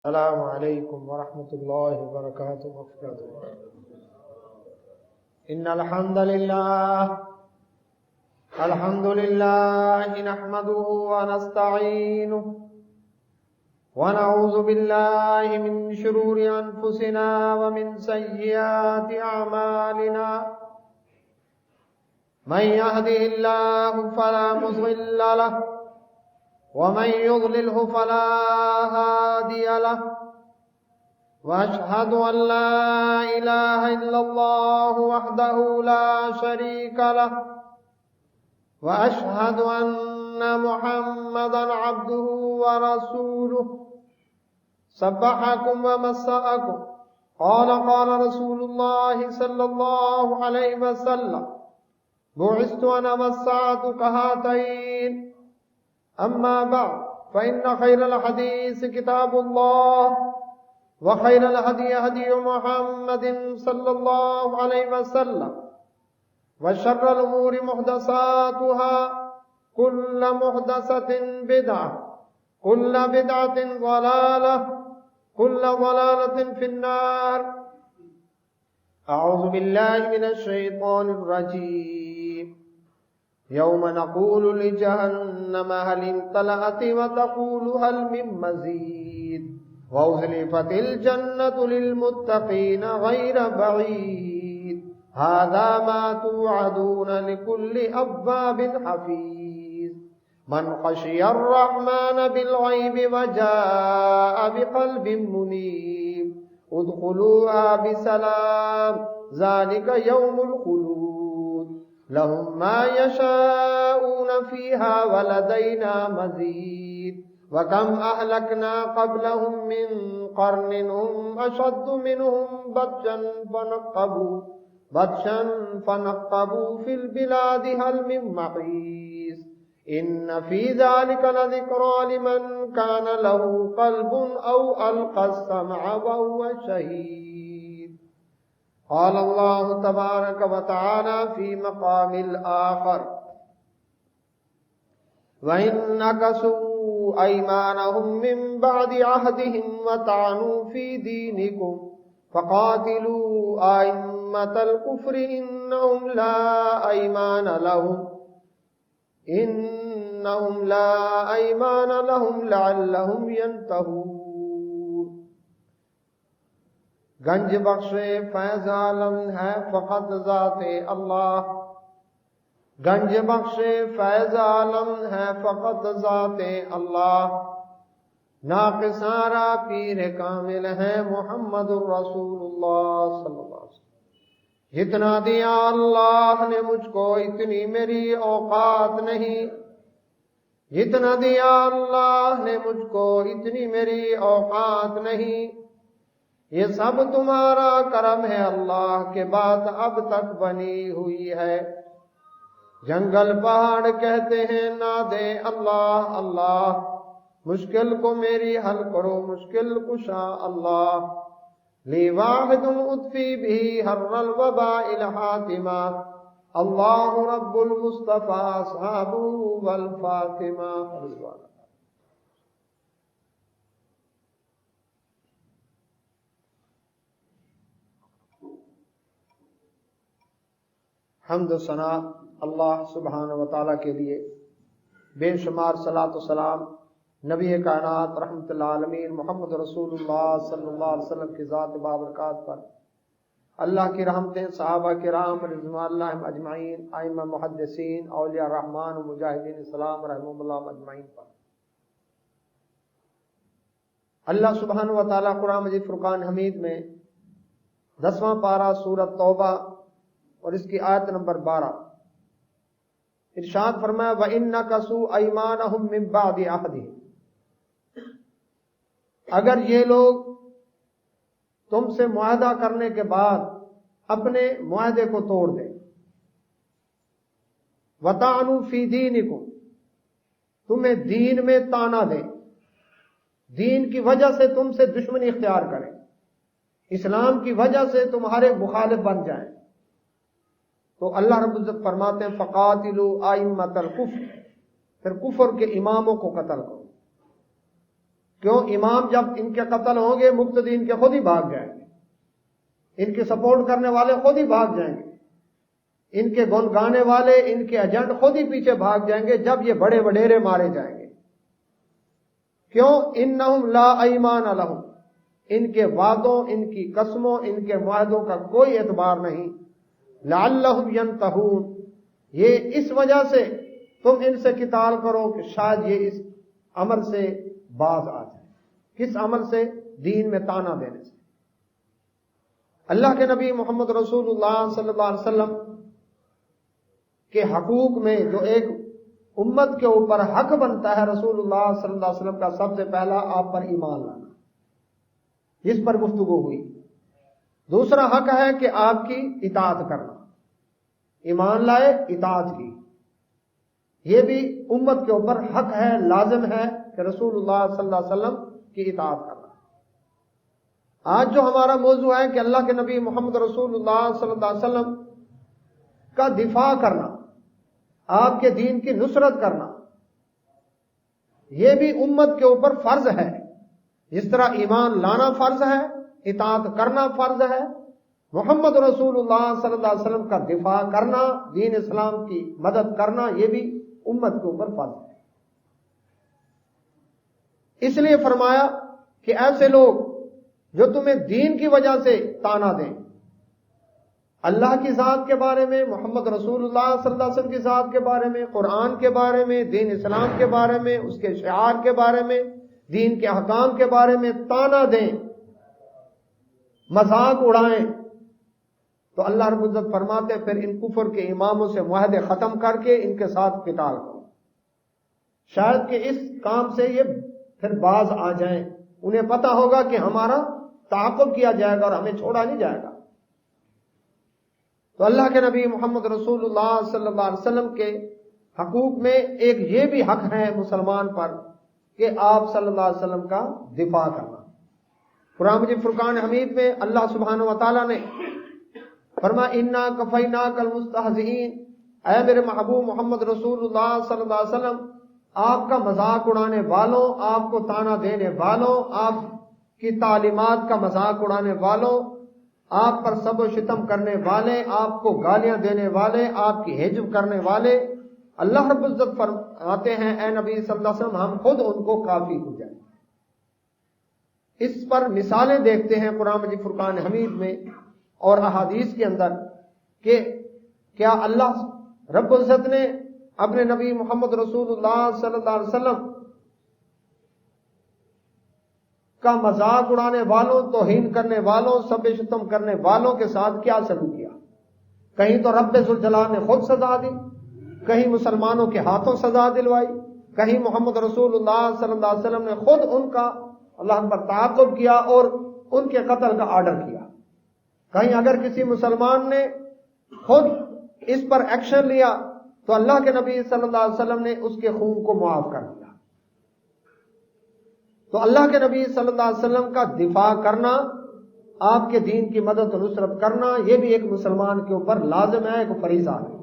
السلام علیکم ورحمۃ اللہ وبرکاتہ ان الحمد للہ نحمده ونستعینه ونعوذ باللہ من شرور انفسنا ومن سیئات اعمالنا من يهده الله فلا مضل له ومن يضلله فلا هادي له وأشهد أن لا إله إلا الله وحده لا شريك له وأشهد أن محمدا عبده ورسوله صبحكم ومساءكم قال رسول الله صلى الله عليه وسلم بعثت أنا والساعة كهاتين أما بعد فإن خير الحديث كتاب الله وخير الهدي هدي محمد صلى الله عليه وسلم وشر الأمور محدثاتها كل محدثة بدعة كل بدعة ضلالة كل ضلالة في النار أعوذ بالله من الشيطان الرجيم يوم نقول لجهنم هل امتلأت وتقول هل من مزيد وأزلفت الجنة للمتقين غير بعيد هذا ما توعدون لكل أواب حفيظ من خشي الرحمن بالغيب وجاء بقلب منيب ادخلوها بسلام ذلك يوم الخلود لهم ما يشاءون فيها ولدينا مزيد وكم أهلكنا قبلهم من قرن هم أشد منهم بطشا فنقبوا في البلاد هل من محيص إن في ذلك لذكرى لمن كان له قلب أو ألقى السمع وهو شهيد قال الله تبارك وتعالى في مقام الآخر وإن نكثوا أيمانهم من بعد عهدهم وطعنوا في دينكم فقاتلوا أئمة الكفر إنهم لا أيمان لهم لعلهم ينتهون گنج بخش فیض عالم ہے فقط ذات اللہ گنج بخش فیض عالم ہے فقط ذات اللہ ناقصارا پیر کامل ہے محمد الرسول اللہ صلی اللہ علیہ وسلم جتنا دیا اللہ نے مجھ کو اتنی میری اوقات نہیں جتنا دیا اللہ نے مجھ کو اتنی میری اوقات نہیں یہ سب تمہارا کرم ہے اللہ کے بات اب تک بنی ہوئی ہے جنگل پہاڑ کہتے ہیں نہ دے اللہ اللہ مشکل کو میری حل کرو مشکل کشا اللہ لی واحد اطفی بھی حر الوباء الحاتمہ اللہ رب المصطفیٰ صحاب والفاطمہ حمد و ثنا اللہ سبحانہ و تعالیٰ کے لیے بے شمار صلاۃ و سلام نبی کائنات رحمت اللہ عالمین محمد رسول اللہ صلی اللہ علیہ وسلم کی ذات بابرکات پر اللہ کی رحمتیں صحابہ کرام رضوان اللہ اجمعین ائمہ محدثین اولیاء الرحمن و مجاہدین اسلام رحمہم اللہ اجمعین پر اللہ سبحانہ و تعالیٰ قرآن مجید فرقان حمید میں 10واں پارہ سورۃ توبہ اور اس کی آیت نمبر 12 ارشاد فرمایا وَإِن نَكَثُوا أَيْمَانَهُم مِّن بَعْدِ عَهْدِهِمْ اگر یہ لوگ تم سے معاہدہ کرنے کے بعد اپنے معاہدے کو توڑ دیں وَطَعَنُوا فِي دِينِكُمْ تمہیں دین میں طعنہ دیں دین کی وجہ سے تم سے دشمنی اختیار کریں اسلام کی وجہ سے تمہارے مخالف بن جائیں تو اللہ رب العزت فرماتے ہیں فقاتلوا ائمۃ الکفر پھر کفر کے اماموں کو قتل کرو کیوں؟ امام جب ان کے قتل ہوں گے مقتدی ان کے خود ہی بھاگ جائیں گے، ان کے سپورٹ کرنے والے خود ہی بھاگ جائیں گے، ان کے گن گانے والے، ان کے ایجنٹ خود ہی پیچھے بھاگ جائیں گے جب یہ بڑے وڈیرے مارے جائیں گے۔ کیوں؟ انہم لا ایمان لہم، ان کے وعدوں، ان کی قسموں، ان کے معاہدوں کا کوئی اعتبار نہیں۔ لعلہم ینتہون، یہ اس وجہ سے تم ان سے قتال کرو کہ شاید یہ اس عمل سے باز آ جائے۔ کس عمل سے؟ دین میں طعنہ دینے سے۔ اللہ کے نبی محمد رسول اللہ صلی اللہ علیہ وسلم کے حقوق میں جو ایک امت کے اوپر حق بنتا ہے رسول اللہ صلی اللہ علیہ وسلم کا، سب سے پہلا آپ پر ایمان لانا، جس پر گفتگو ہوئی۔ دوسرا حق ہے کہ آپ کی اطاعت کرنا، ایمان لائے اطاعت کی، یہ بھی امت کے اوپر حق ہے، لازم ہے کہ رسول اللہ صلی اللہ علیہ وسلم کی اطاعت کرنا۔ آج جو ہمارا موضوع ہے کہ اللہ کے نبی محمد رسول اللہ صلی اللہ علیہ وسلم کا دفاع کرنا، آپ کے دین کی نصرت کرنا، یہ بھی امت کے اوپر فرض ہے۔ جس طرح ایمان لانا فرض ہے، اطاعت کرنا فرض ہے، محمد رسول اللہ صلی اللہ علیہ وسلم کا دفاع کرنا، دین اسلام کی مدد کرنا، یہ بھی امت کے اوپر فرض ہے۔ اس لیے فرمایا کہ ایسے لوگ جو تمہیں دین کی وجہ سے طعنہ دیں، اللہ کی ذات کے بارے میں، محمد رسول اللہ صلی اللہ علیہ وسلم کی ذات کے بارے میں، قرآن کے بارے میں، دین اسلام کے بارے میں، اس کے شعار کے بارے میں، دین کے احکام کے بارے میں طعنہ دیں، مذاق اڑائیں، تو اللہ رب العزت فرماتے پھر ان کفر کے اماموں سے معاہدے ختم کر کے ان کے ساتھ قتال کرو، شاید کہ اس کام سے یہ پھر باز آ جائیں، انہیں پتا ہوگا کہ ہمارا تعاقب کیا جائے گا اور ہمیں چھوڑا نہیں جائے گا۔ تو اللہ کے نبی محمد رسول اللہ صلی اللہ علیہ وسلم کے حقوق میں ایک یہ بھی حق ہے مسلمان پر کہ آپ صلی اللہ علیہ وسلم کا دفاع کرنا۔ قرآن مجید فرقان حمید میں اللہ سبحانہ و تعالیٰ نے فرمایا انا کفیناک المستہزئین، اے میرے محبوب محمد رسول اللہ صلی اللہ علیہ وسلم، آپ کا مذاق اڑانے والوں، آپ کو طعنہ دینے والوں، آپ کی تعلیمات کا مذاق اڑانے والوں، آپ پر سب و شتم کرنے والے، آپ کو گالیاں دینے والے، آپ کی حجب کرنے والے، اللہ رب العزت فرماتے ہیں اے نبی صلی اللہ علیہ وسلم ہم خود ان کو کافی ہو جائیں۔ اس پر مثالیں دیکھتے ہیں قرآن مجید فرقان حمید میں اور احادیث کے اندر کہ کیا اللہ رب العزت نے اپنے نبی محمد رسول اللہ صلی اللہ علیہ وسلم کا مذاق اڑانے والوں، توہین کرنے والوں، سب شتم کرنے والوں کے ساتھ کیا سلوک کیا؟ کہیں تو رب ذوالجلال نے خود سزا دی، کہیں مسلمانوں کے ہاتھوں سزا دلوائی، کہیں محمد رسول اللہ صلی اللہ علیہ وسلم نے خود ان کا اللہ پر تعاقب کیا اور ان کے قتل کا آرڈر کیا۔ کہیں اگر کسی مسلمان نے خود اس پر ایکشن لیا تو اللہ کے نبی صلی اللہ علیہ وسلم نے اس کے خون کو معاف کر دیا۔ تو اللہ کے نبی صلی اللہ علیہ وسلم کا دفاع کرنا، آپ کے دین کی مدد و نصرت کرنا، یہ بھی ایک مسلمان کے اوپر لازم ہے، ایک فریضہ ہے۔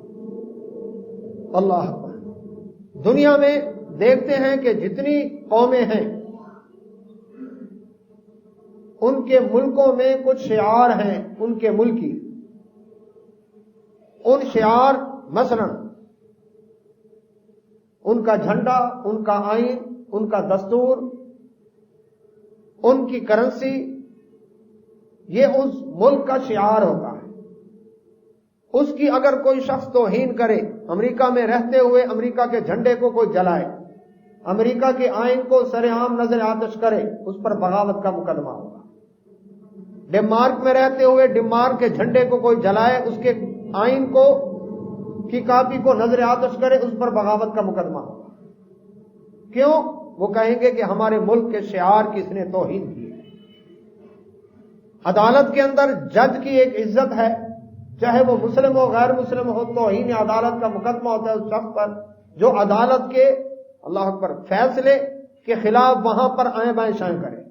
اللہ اکبر۔ دنیا میں دیکھتے ہیں کہ جتنی قومیں ہیں ان کے ملکوں میں کچھ شعار ہیں ان کے ملکی، ان شعار مثلا ان کا جھنڈا، ان کا آئین، ان کا دستور، ان کی کرنسی، یہ اس ملک کا شعار ہوتا ہے۔ اس کی اگر کوئی شخص توہین کرے، امریکہ میں رہتے ہوئے امریکہ کے جھنڈے کو کوئی جلائے، امریکہ کے آئین کو سرعام نظر آتش کرے، اس پر بغاوت کا مقدمہ ہوگا۔ ڈنمارک میں رہتے ہوئے ڈنمارک کے جھنڈے کو کوئی جلائے، اس کے آئین کو کی کاپی کو نظر آتش کرے، اس پر بغاوت کا مقدمہ ہوگا۔ کیوں؟ وہ کہیں گے کہ ہمارے ملک کے شعار کی اس نے توہین کی ہے۔ عدالت کے اندر جج کی ایک عزت ہے، چاہے وہ مسلم ہو غیر مسلم ہو، توہین عدالت کا مقدمہ ہوتا ہے اس شخص پر جو عدالت کے اللہ اکبر فیصلے کے خلاف وہاں پر آئیں بائیں شائیں کرے،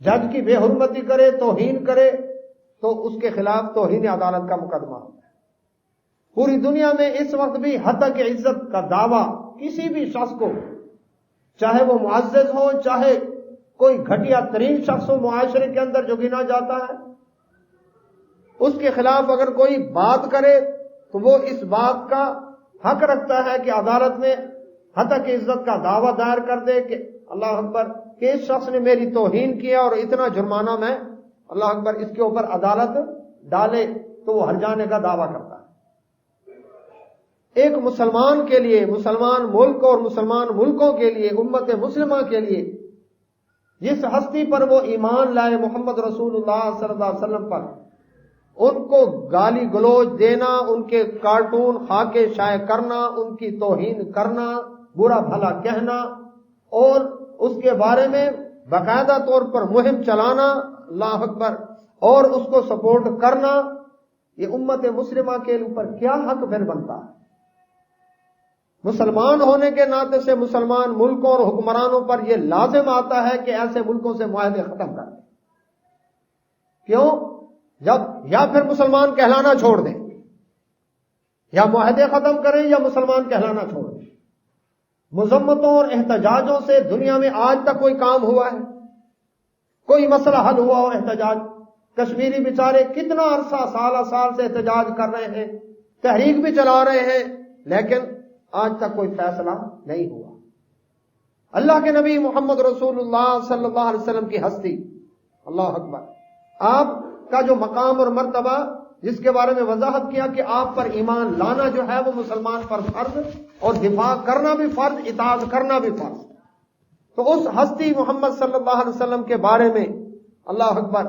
جج کی بے حرمتی کرے، توہین کرے، تو اس کے خلاف توہین عدالت کا مقدمہ ہوتا ہے۔ پوری دنیا میں اس وقت بھی حد تک عزت کا دعویٰ کسی بھی شخص کو چاہے وہ معزز ہو، چاہے کوئی گھٹیا ترین شخص ہو معاشرے کے اندر جو گنا جاتا ہے، اس کے خلاف اگر کوئی بات کرے تو وہ اس بات کا حق رکھتا ہے کہ عدالت میں حتیٰ کہ عزت کا دعویٰ دائر کر دے کہ اللہ اکبر کہ اس شخص نے میری توہین کیا اور اتنا جرمانہ میں اللہ اکبر اس کے اوپر عدالت ڈالے، تو وہ ہر جانے کا دعویٰ کرتا ہے۔ ایک مسلمان کے لیے، مسلمان ملک اور مسلمان ملکوں کے لیے، امت مسلمہ کے لیے، جس ہستی پر وہ ایمان لائے محمد رسول اللہ صلی اللہ علیہ وسلم پر، ان کو گالی گلوچ دینا، ان کے کارٹون خاکے شائع کرنا، ان کی توہین کرنا، برا بھلا کہنا اور اس کے بارے میں باقاعدہ طور پر مہم چلانا، اللہ اکبر، اور اس کو سپورٹ کرنا، یہ امت مسلمہ کے اوپر کیا حق پھر بنتا ہے؟ مسلمان ہونے کے ناطے سے مسلمان ملکوں اور حکمرانوں پر یہ لازم آتا ہے کہ ایسے ملکوں سے معاہدے ختم کر دیں۔ کیوں؟ جب یا پھر مسلمان کہلانا چھوڑ دیں، یا معاہدے ختم کریں یا مسلمان کہلانا چھوڑ دیں۔ مذمتوں اور احتجاجوں سے دنیا میں آج تک کوئی کام ہوا ہے؟ کوئی مسئلہ حل ہوا ہو؟ احتجاج، کشمیری بیچارے کتنا عرصہ سالہ سال سے احتجاج کر رہے ہیں، تحریک بھی چلا رہے ہیں، لیکن آج تک کوئی فیصلہ نہیں ہوا۔ اللہ کے نبی محمد رسول اللہ صلی اللہ علیہ وسلم کی ہستی، اللہ اکبر، آپ کا جو مقام اور مرتبہ، جس کے بارے میں وضاحت کیا کہ آپ پر ایمان لانا جو ہے وہ مسلمان پر فرض، اور دفاع کرنا بھی فرض، اطاعت کرنا بھی فرض۔ تو اس ہستی محمد صلی اللہ علیہ وسلم کے بارے میں اللہ اکبر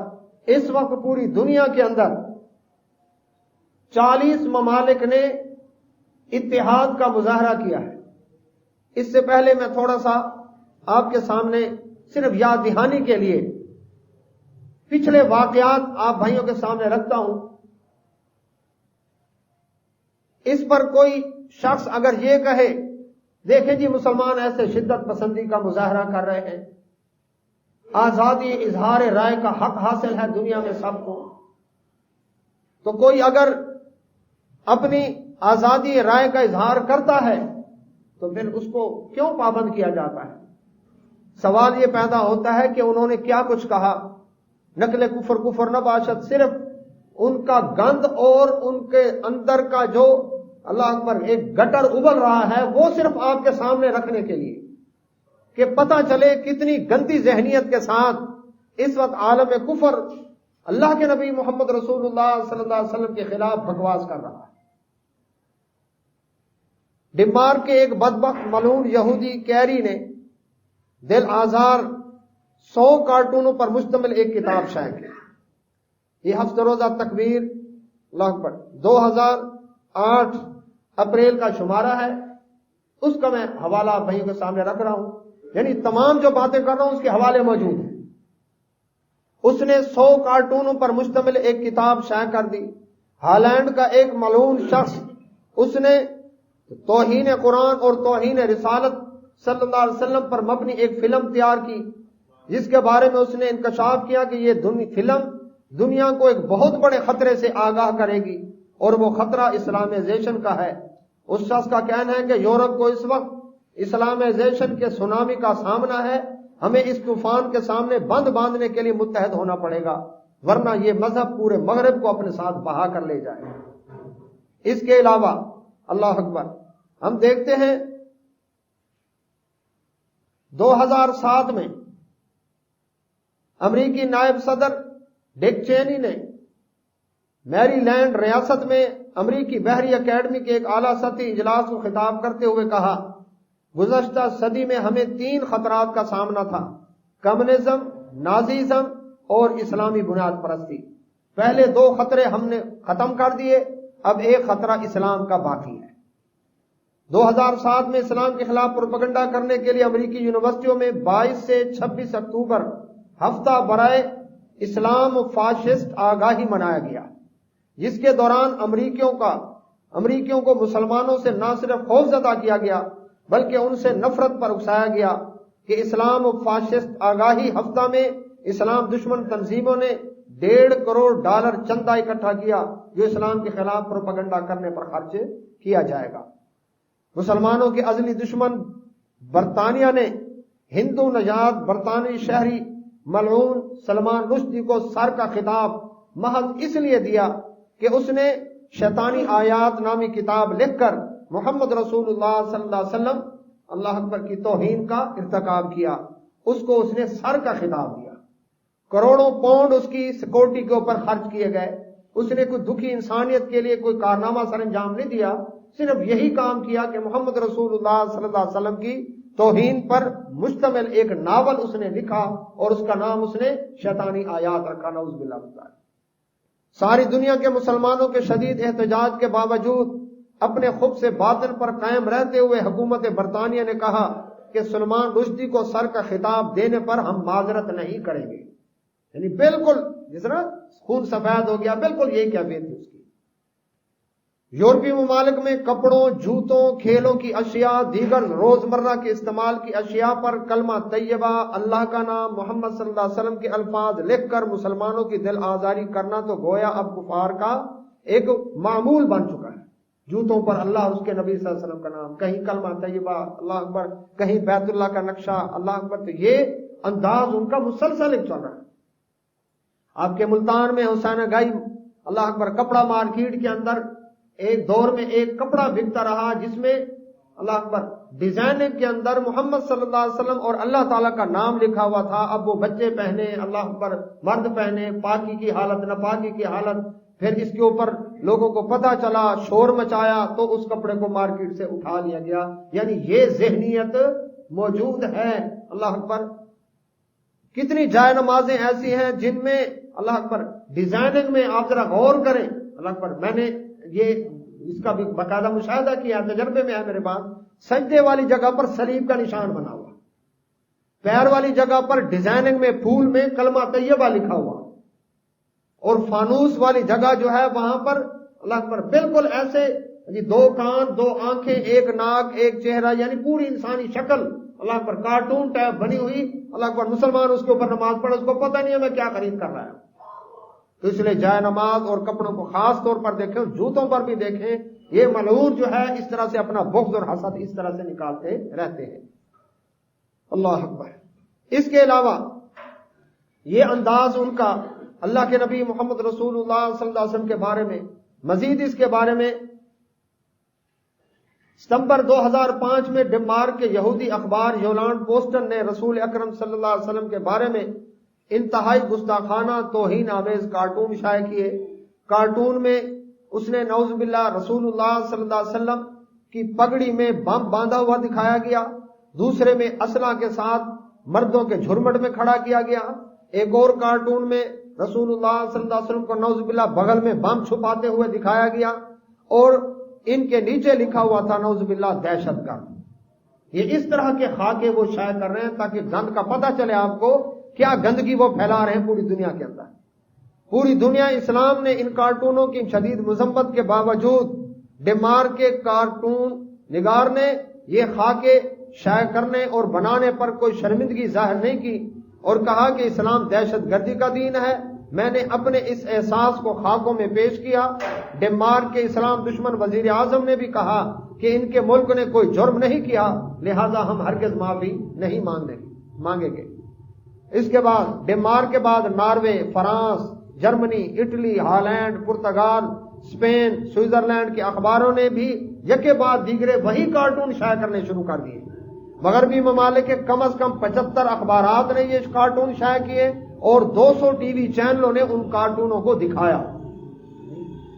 اس وقت پوری دنیا کے اندر 40 ممالک نے اتحاد کا مظاہرہ کیا ہے۔ اس سے پہلے میں تھوڑا سا آپ کے سامنے صرف یاد دہانی کے لیے پچھلے واقعات آپ بھائیوں کے سامنے رکھتا ہوں۔ اس پر کوئی شخص اگر یہ کہے دیکھیں جی مسلمان ایسے شدت پسندی کا مظاہرہ کر رہے ہیں، آزادی اظہار رائے کا حق حاصل ہے دنیا میں سب کو، تو کوئی اگر اپنی آزادی رائے کا اظہار کرتا ہے تو پھر اس کو کیوں پابند کیا جاتا ہے؟ سوال یہ پیدا ہوتا ہے کہ انہوں نے کیا کچھ کہا؟ نقل کفر کفر نہ باشد، صرف ان کا گند اور ان کے اندر کا جو اللہ اکبر ایک گٹر ابل رہا ہے وہ صرف آپ کے سامنے رکھنے کے لیے کہ پتہ چلے کتنی گندی ذہنیت کے ساتھ اس وقت عالم کفر اللہ کے نبی محمد رسول اللہ صلی اللہ علیہ وسلم کے خلاف بکواس کر رہا ہے۔ ڈنمارک کے ایک بدبخت ملعون یہودی کیری نے دل آزار 100 کارٹونوں پر مشتمل ایک کتاب شائع کی۔ یہ ہفتہ روزہ تکبیر اللہ اکبر 2008 اپریل کا شمارہ ہے، اس کا میں حوالہ آپ بھائیوں کے سامنے رکھ رہا ہوں، یعنی تمام جو باتیں کر رہا ہوں اس کے حوالے موجود ہیں۔ اس نے 100 کارٹونوں پر مشتمل ایک کتاب شائع کر دی۔ ہالینڈ کا ایک ملعون شخص، اس نے توہین قرآن اور توہین رسالت صلی اللہ علیہ وسلم پر مبنی ایک فلم تیار کی، جس کے بارے میں اس نے انکشاف کیا کہ یہ فلم دنیا کو ایک بہت بڑے خطرے سے آگاہ کرے گی، اور وہ خطرہ اسلامائزیشن کا ہے۔ اس شخص کا کہنا ہے کہ یورپ کو اس وقت اسلامائزیشن کے سونامی کا سامنا ہے، ہمیں اس طوفان کے سامنے بند باندھنے کے لیے متحد ہونا پڑے گا، ورنہ یہ مذہب پورے مغرب کو اپنے ساتھ بہا کر لے جائے گا۔ اس کے علاوہ اللہ اکبر ہم دیکھتے ہیں 2007 میں امریکی نائب صدر ڈک چینی نے میری لینڈ ریاست میں امریکی بحری اکیڈمی کے ایک اعلیٰ سطحی اجلاس کو خطاب کرتے ہوئے کہا، گزشتہ صدی میں ہمیں 3 خطرات کا سامنا تھا، کمیونزم، نازیزم اور اسلامی بنیاد پرستی۔ پہلے 2 خطرے ہم نے ختم کر دیے، اب ایک خطرہ اسلام کا باقی ہے۔ 2007 میں اسلام کے خلاف پروپیگنڈا کرنے کے لیے امریکی یونیورسٹیوں میں 22 سے 26 اکتوبر ہفتہ برائے اسلام و فاشسٹ آگاہی منایا گیا، جس کے دوران امریکیوں کو مسلمانوں سے نہ صرف خوف زدہ کیا گیا بلکہ ان سے نفرت پر اکسایا گیا کہ اسلام و فاشسٹ آگاہی ہفتہ میں اسلام دشمن تنظیموں نے $1.5 کروڑ چندہ اکٹھا کیا جو اسلام کے خلاف پروپیگنڈا کرنے پر خرچ کیا جائے گا۔ مسلمانوں کے ازلی دشمن برطانیہ نے ہندو نژاد برطانوی شہری ملعون سلمان رشدی کو سر کا خطاب محض اس لیے دیا کہ اس نے شیطانی آیات نامی کتاب لکھ کر محمد رسول اللہ صلی اللہ علیہ وسلم اللہ اکبر کی توہین کا ارتکاب کیا، اس کو اس نے سر کا خطاب دیا۔ کروڑوں پاؤنڈ اس کی سیکورٹی کے اوپر خرچ کیے گئے، اس نے کوئی دکھی انسانیت کے لیے کوئی کارنامہ سر انجام نہیں دیا، صرف یہی کام کیا کہ محمد رسول اللہ صلی اللہ علیہ وسلم کی توہین پر مشتمل ایک ناول اس نے لکھا اور اس کا نام اس نے شیطانی آیات رکھا، نعوذ باللہ من ذالک۔ ساری دنیا کے مسلمانوں کے شدید احتجاج کے باوجود اپنے خب سے باطن پر قائم رہتے ہوئے حکومت برطانیہ نے کہا کہ سلمان رشدی کو سر کا خطاب دینے پر ہم معذرت نہیں کریں گے، یعنی بالکل جس طرح خون سفید ہو گیا، بالکل یہی کیفیت تھی اس کی۔ یورپی ممالک میں کپڑوں، جوتوں، کھیلوں کی اشیاء، دیگر روزمرہ کے استعمال کی اشیاء پر کلمہ طیبہ، اللہ کا نام، محمد صلی اللہ علیہ وسلم کے الفاظ لکھ کر مسلمانوں کی دل آزاری کرنا تو گویا اب کفار کا ایک معمول بن چکا ہے۔ جوتوں پر اللہ اور اس کے نبی صلی اللہ علیہ وسلم کا نام، کہیں کلمہ طیبہ اللہ اکبر، کہیں بیت اللہ کا نقشہ اللہ اکبر، تو یہ انداز ان کا مسلسل ایک چل رہا ہے۔ آپ کے ملتان میں حسین گائی اللہ اکبر کپڑا مارکیٹ کے اندر ایک دور میں ایک کپڑا بکتا رہا جس میں اللہ اکبر ڈیزائننگ کے اندر محمد صلی اللہ علیہ وسلم اور اللہ تعالیٰ کا نام لکھا ہوا تھا۔ اب وہ بچے پہنے اللہ اکبر، مرد پہنے، پاکی کی حالت ناپاکی کی حالت، پھر اس کے اوپر لوگوں کو پتہ چلا، شور مچایا تو اس کپڑے کو مارکیٹ سے اٹھا لیا گیا۔ یعنی یہ ذہنیت موجود ہے اللہ اکبر۔ کتنی جائے نمازیں ایسی ہیں جن میں اللہ اکبر ڈیزائننگ میں آپ ذرا غور کریں اللہ اکبر، میں نے یہ اس کا بھی باقاعدہ مشاہدہ کیا، تجربے میں ہے میرے پاس، سجدے والی جگہ پر صلیب کا نشان بنا ہوا، پیر والی جگہ پر ڈیزائننگ میں پھول میں کلمہ طیبہ لکھا ہوا، اور فانوس والی جگہ جو ہے وہاں پر اللہ اکبر بالکل ایسے دو کان، دو آنکھیں، ایک ناک، ایک چہرہ، یعنی پوری انسانی شکل اللہ اکبر کارٹون ٹائپ بنی ہوئی اللہ اکبر۔ مسلمان اس کے اوپر نماز پڑھے، اس کو پتہ نہیں ہے میں کیا خرید کر رہا ہوں۔ تو اس لیے جائے نماز اور کپڑوں کو خاص طور پر دیکھیں، جوتوں پر بھی دیکھیں، یہ ملعون جو ہے اس طرح سے اپنا بغض اور حسد اس طرح سے نکالتے رہتے ہیں اللہ اکبر۔ اس کے علاوہ یہ انداز ان کا اللہ کے نبی محمد رسول اللہ صلی اللہ علیہ وسلم کے بارے میں، مزید اس کے بارے میں ستمبر 2005 میں ڈنمارک کے یہودی اخبار یولانڈ پوسٹن نے رسول اکرم صلی اللہ علیہ وسلم کے بارے میں انتہائی گستاخانہ توہین آمیز کارٹون شائع کیے۔ کارٹون میں اس نے نعوذ باللہ رسول اللہ صلی اللہ علیہ وسلم کی پگڑی میں بم باندھا ہوا دکھایا گیا، دوسرے میں اسلحہ کے ساتھ مردوں کے جھرمٹ میں کھڑا کیا گیا، ایک اور کارٹون میں رسول اللہ صلی اللہ علیہ وسلم کو نعوذ باللہ بغل میں بم چھپاتے ہوئے دکھایا گیا، اور ان کے نیچے لکھا ہوا تھا نعوذ باللہ دہشت گرد۔ یہ اس طرح کے خاکے وہ شائع کر رہے ہیں تاکہ گند کا پتہ چلے آپ کو کیا گندگی وہ پھیلا رہے ہیں پوری دنیا کے اندر۔ پوری دنیا اسلام نے ان کارٹونوں کی شدید مذمت کے باوجود ڈنمارک کے کارٹون نگار نے یہ خاکے شائع کرنے اور بنانے پر کوئی شرمندگی ظاہر نہیں کی اور کہا کہ اسلام دہشت گردی کا دین ہے۔ میں نے اپنے اس احساس کو خاکوں میں پیش کیا۔ ڈنمارک کے اسلام دشمن وزیر اعظم نے بھی کہا کہ ان کے ملک نے کوئی جرم نہیں کیا، لہذا ہم ہرگز معافی نہیں مانگیں گے۔ اس کے بعد ڈنمارک کے بعد Norway, France, Germany, Italy, Holland, Portugal, Spain, Switzerland کے اخباروں نے بھی یکے بعد دیگرے وہی کارٹون شائع کرنے شروع کر دیے۔ مغربی ممالک کے کم از کم 75 اخبارات نے یہ کارٹون شائع کیے اور 200 ٹی وی چینلوں نے ان کارٹونوں کو دکھایا۔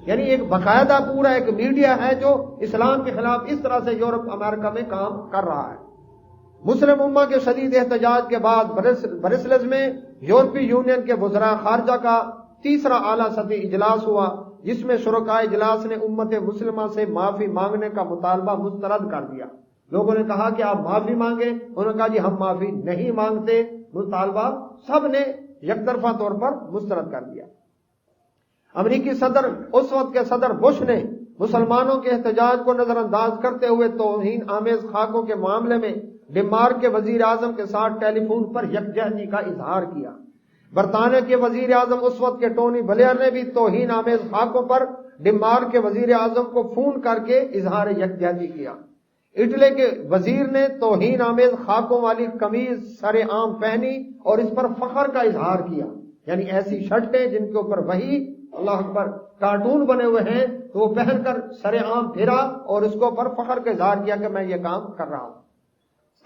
یعنی ایک باقاعدہ پورا ایک میڈیا ہے جو اسلام کے خلاف اس طرح سے یورپ امریکہ میں کام کر رہا ہے۔ مسلم امہ کے شدید احتجاج کے بعد برسلز میں یورپی یونین کے وزراء خارجہ کا تیسرا اعلیٰ سطحی اجلاس ہوا، جس میں شرکائے اجلاس نے امت مسلمہ سے معافی مانگنے کا مطالبہ مسترد کر دیا۔ لوگوں نے کہا کہ آپ معافی مانگیں، انہوں نے کہا جی ہم معافی نہیں مانگتے، مطالبہ سب نے یک طرفہ طور پر مسترد کر دیا۔ امریکی صدر اس وقت کے صدر بش نے مسلمانوں کے احتجاج کو نظر انداز کرتے ہوئے توہین آمیز خاکوں کے معاملے میں ڈنمارک کے وزیر اعظم کے ساتھ ٹیلی فون پر یکجہتی کا اظہار کیا۔ برطانیہ کے وزیر اعظم اس وقت کے ٹونی بلیئر نے بھی توہین آمیز خاکوں پر ڈنمارک کے وزیر اعظم کو فون کر کے اظہار یکجہتی کیا۔ اٹلی کے وزیر نے توہین آمیز خاکوں والی قمیض سر عام پہنی اور اس پر فخر کا اظہار کیا، یعنی ایسی شرٹیں جن کے اوپر وہی اللہ اکبر کارٹون بنے ہوئے ہیں تو وہ پہن کر سر عام پھرا اور اس کو پر فخر کا اظہار کیا کہ میں یہ کام کر رہا ہوں۔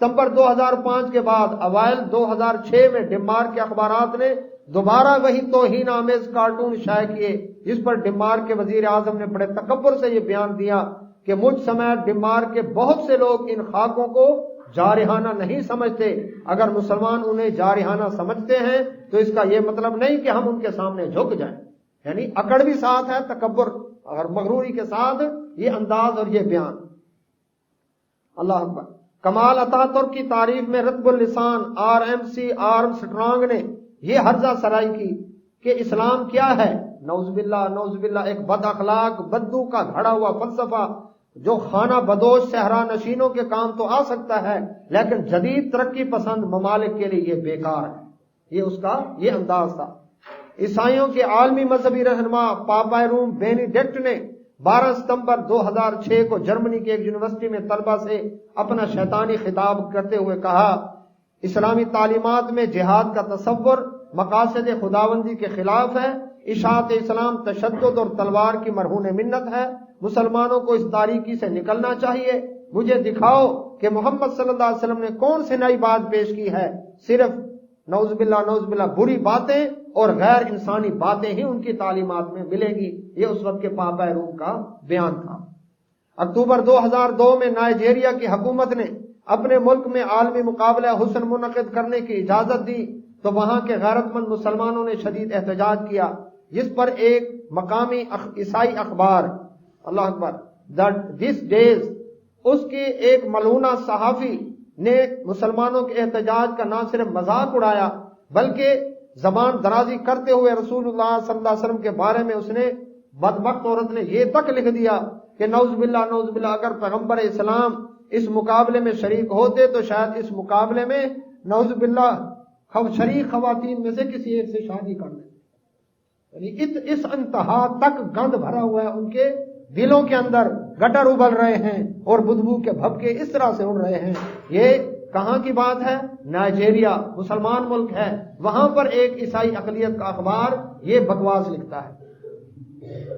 ستمبر 2005 کے بعد اوائل 2006 میں ڈنمارک کے اخبارات نے دوبارہ وہی توہین آمیز کارٹون شائع کیے، جس پر ڈنمارک کے وزیر اعظم نے بڑے تکبر سے یہ بیان دیا کہ مجھ سمیت ڈنمارک کے بہت سے لوگ ان خاکوں کو جارحانہ نہیں سمجھتے، اگر مسلمان انہیں جارحانہ سمجھتے ہیں تو اس کا یہ مطلب نہیں کہ ہم ان کے سامنے جھک جائیں، یعنی اکڑ بھی ساتھ ہے، تکبر اور مغروری کے ساتھ یہ انداز اور یہ بیان۔ اللہ اکبر۔ کمال عطا ترک کی تعریف میں رتب اللسان RMC آرم سٹرانگ نے یہ ہرزہ سرائی کی کہ اسلام کیا ہے؟ نعوذ باللہ ایک بد اخلاق بدو کا گھڑا ہوا فلسفہ جو خانہ بدوش صحرا نشینوں کے کام تو آ سکتا ہے لیکن جدید ترقی پسند ممالک کے لیے یہ بیکار ہے۔ یہ اس کا یہ انداز تھا۔ عیسائیوں کے عالمی مذہبی رہنما پاپا روم بینیڈکٹ نے 12 ستمبر 2006 کو جرمنی کی ایک یونیورسٹی میں طلبہ سے اپنا شیطانی خطاب کرتے ہوئے کہا، اسلامی تعلیمات میں جہاد کا تصور مقاصد خداوندی کے خلاف ہے، اشاعت اسلام تشدد اور تلوار کی مرہون منت ہے، مسلمانوں کو اس تاریکی سے نکلنا چاہیے۔ مجھے دکھاؤ کہ محمد صلی اللہ علیہ وسلم نے کون سی نئی بات پیش کی ہے، صرف نعوذ باللہ بری باتیں اور غیر انسانی باتیں ہی ان کی تعلیمات میں ملیں گی۔ یہ اس وقت کے پاپا روم کا بیان تھا۔ اکتوبر 2002 میں نائجیریا کی حکومت نے اپنے ملک میں عالمی مقابلہ حسن منعقد کرنے کی اجازت دی تو وہاں کے غیرت مند مسلمانوں نے شدید احتجاج کیا، جس پر ایک مقامی عیسائی اخبار اللہ اکبر دس ڈیز اس کے ایک ملعونہ صحافی نے مسلمانوں کے احتجاج کا نہ صرف مذاق اڑایا بلکہ زبان درازی کرتے ہوئے رسول اللہ صلی اللہ علیہ وسلم کے بارے میں اس نے بدبخت عورت نے یہ تک لکھ دیا کہ نعوذ باللہ اگر پیغمبر اسلام اس مقابلے میں شریک ہوتے تو شاید اس مقابلے میں نعوذ باللہ شریک خواتین میں سے کسی ایک سے شادی کر لیں۔ یعنی اس انتہا تک گند بھرا ہوا ہے، ان کے دلوں کے اندر گٹر ابل رہے ہیں اور بدبو کے بھبکے اس طرح سے اڑ رہے ہیں۔ یہ کہاں کی بات ہے؟ نائجیریا مسلمان ملک ہے، وہاں پر ایک عیسائی اقلیت کا اخبار یہ بکواس لکھتا ہے۔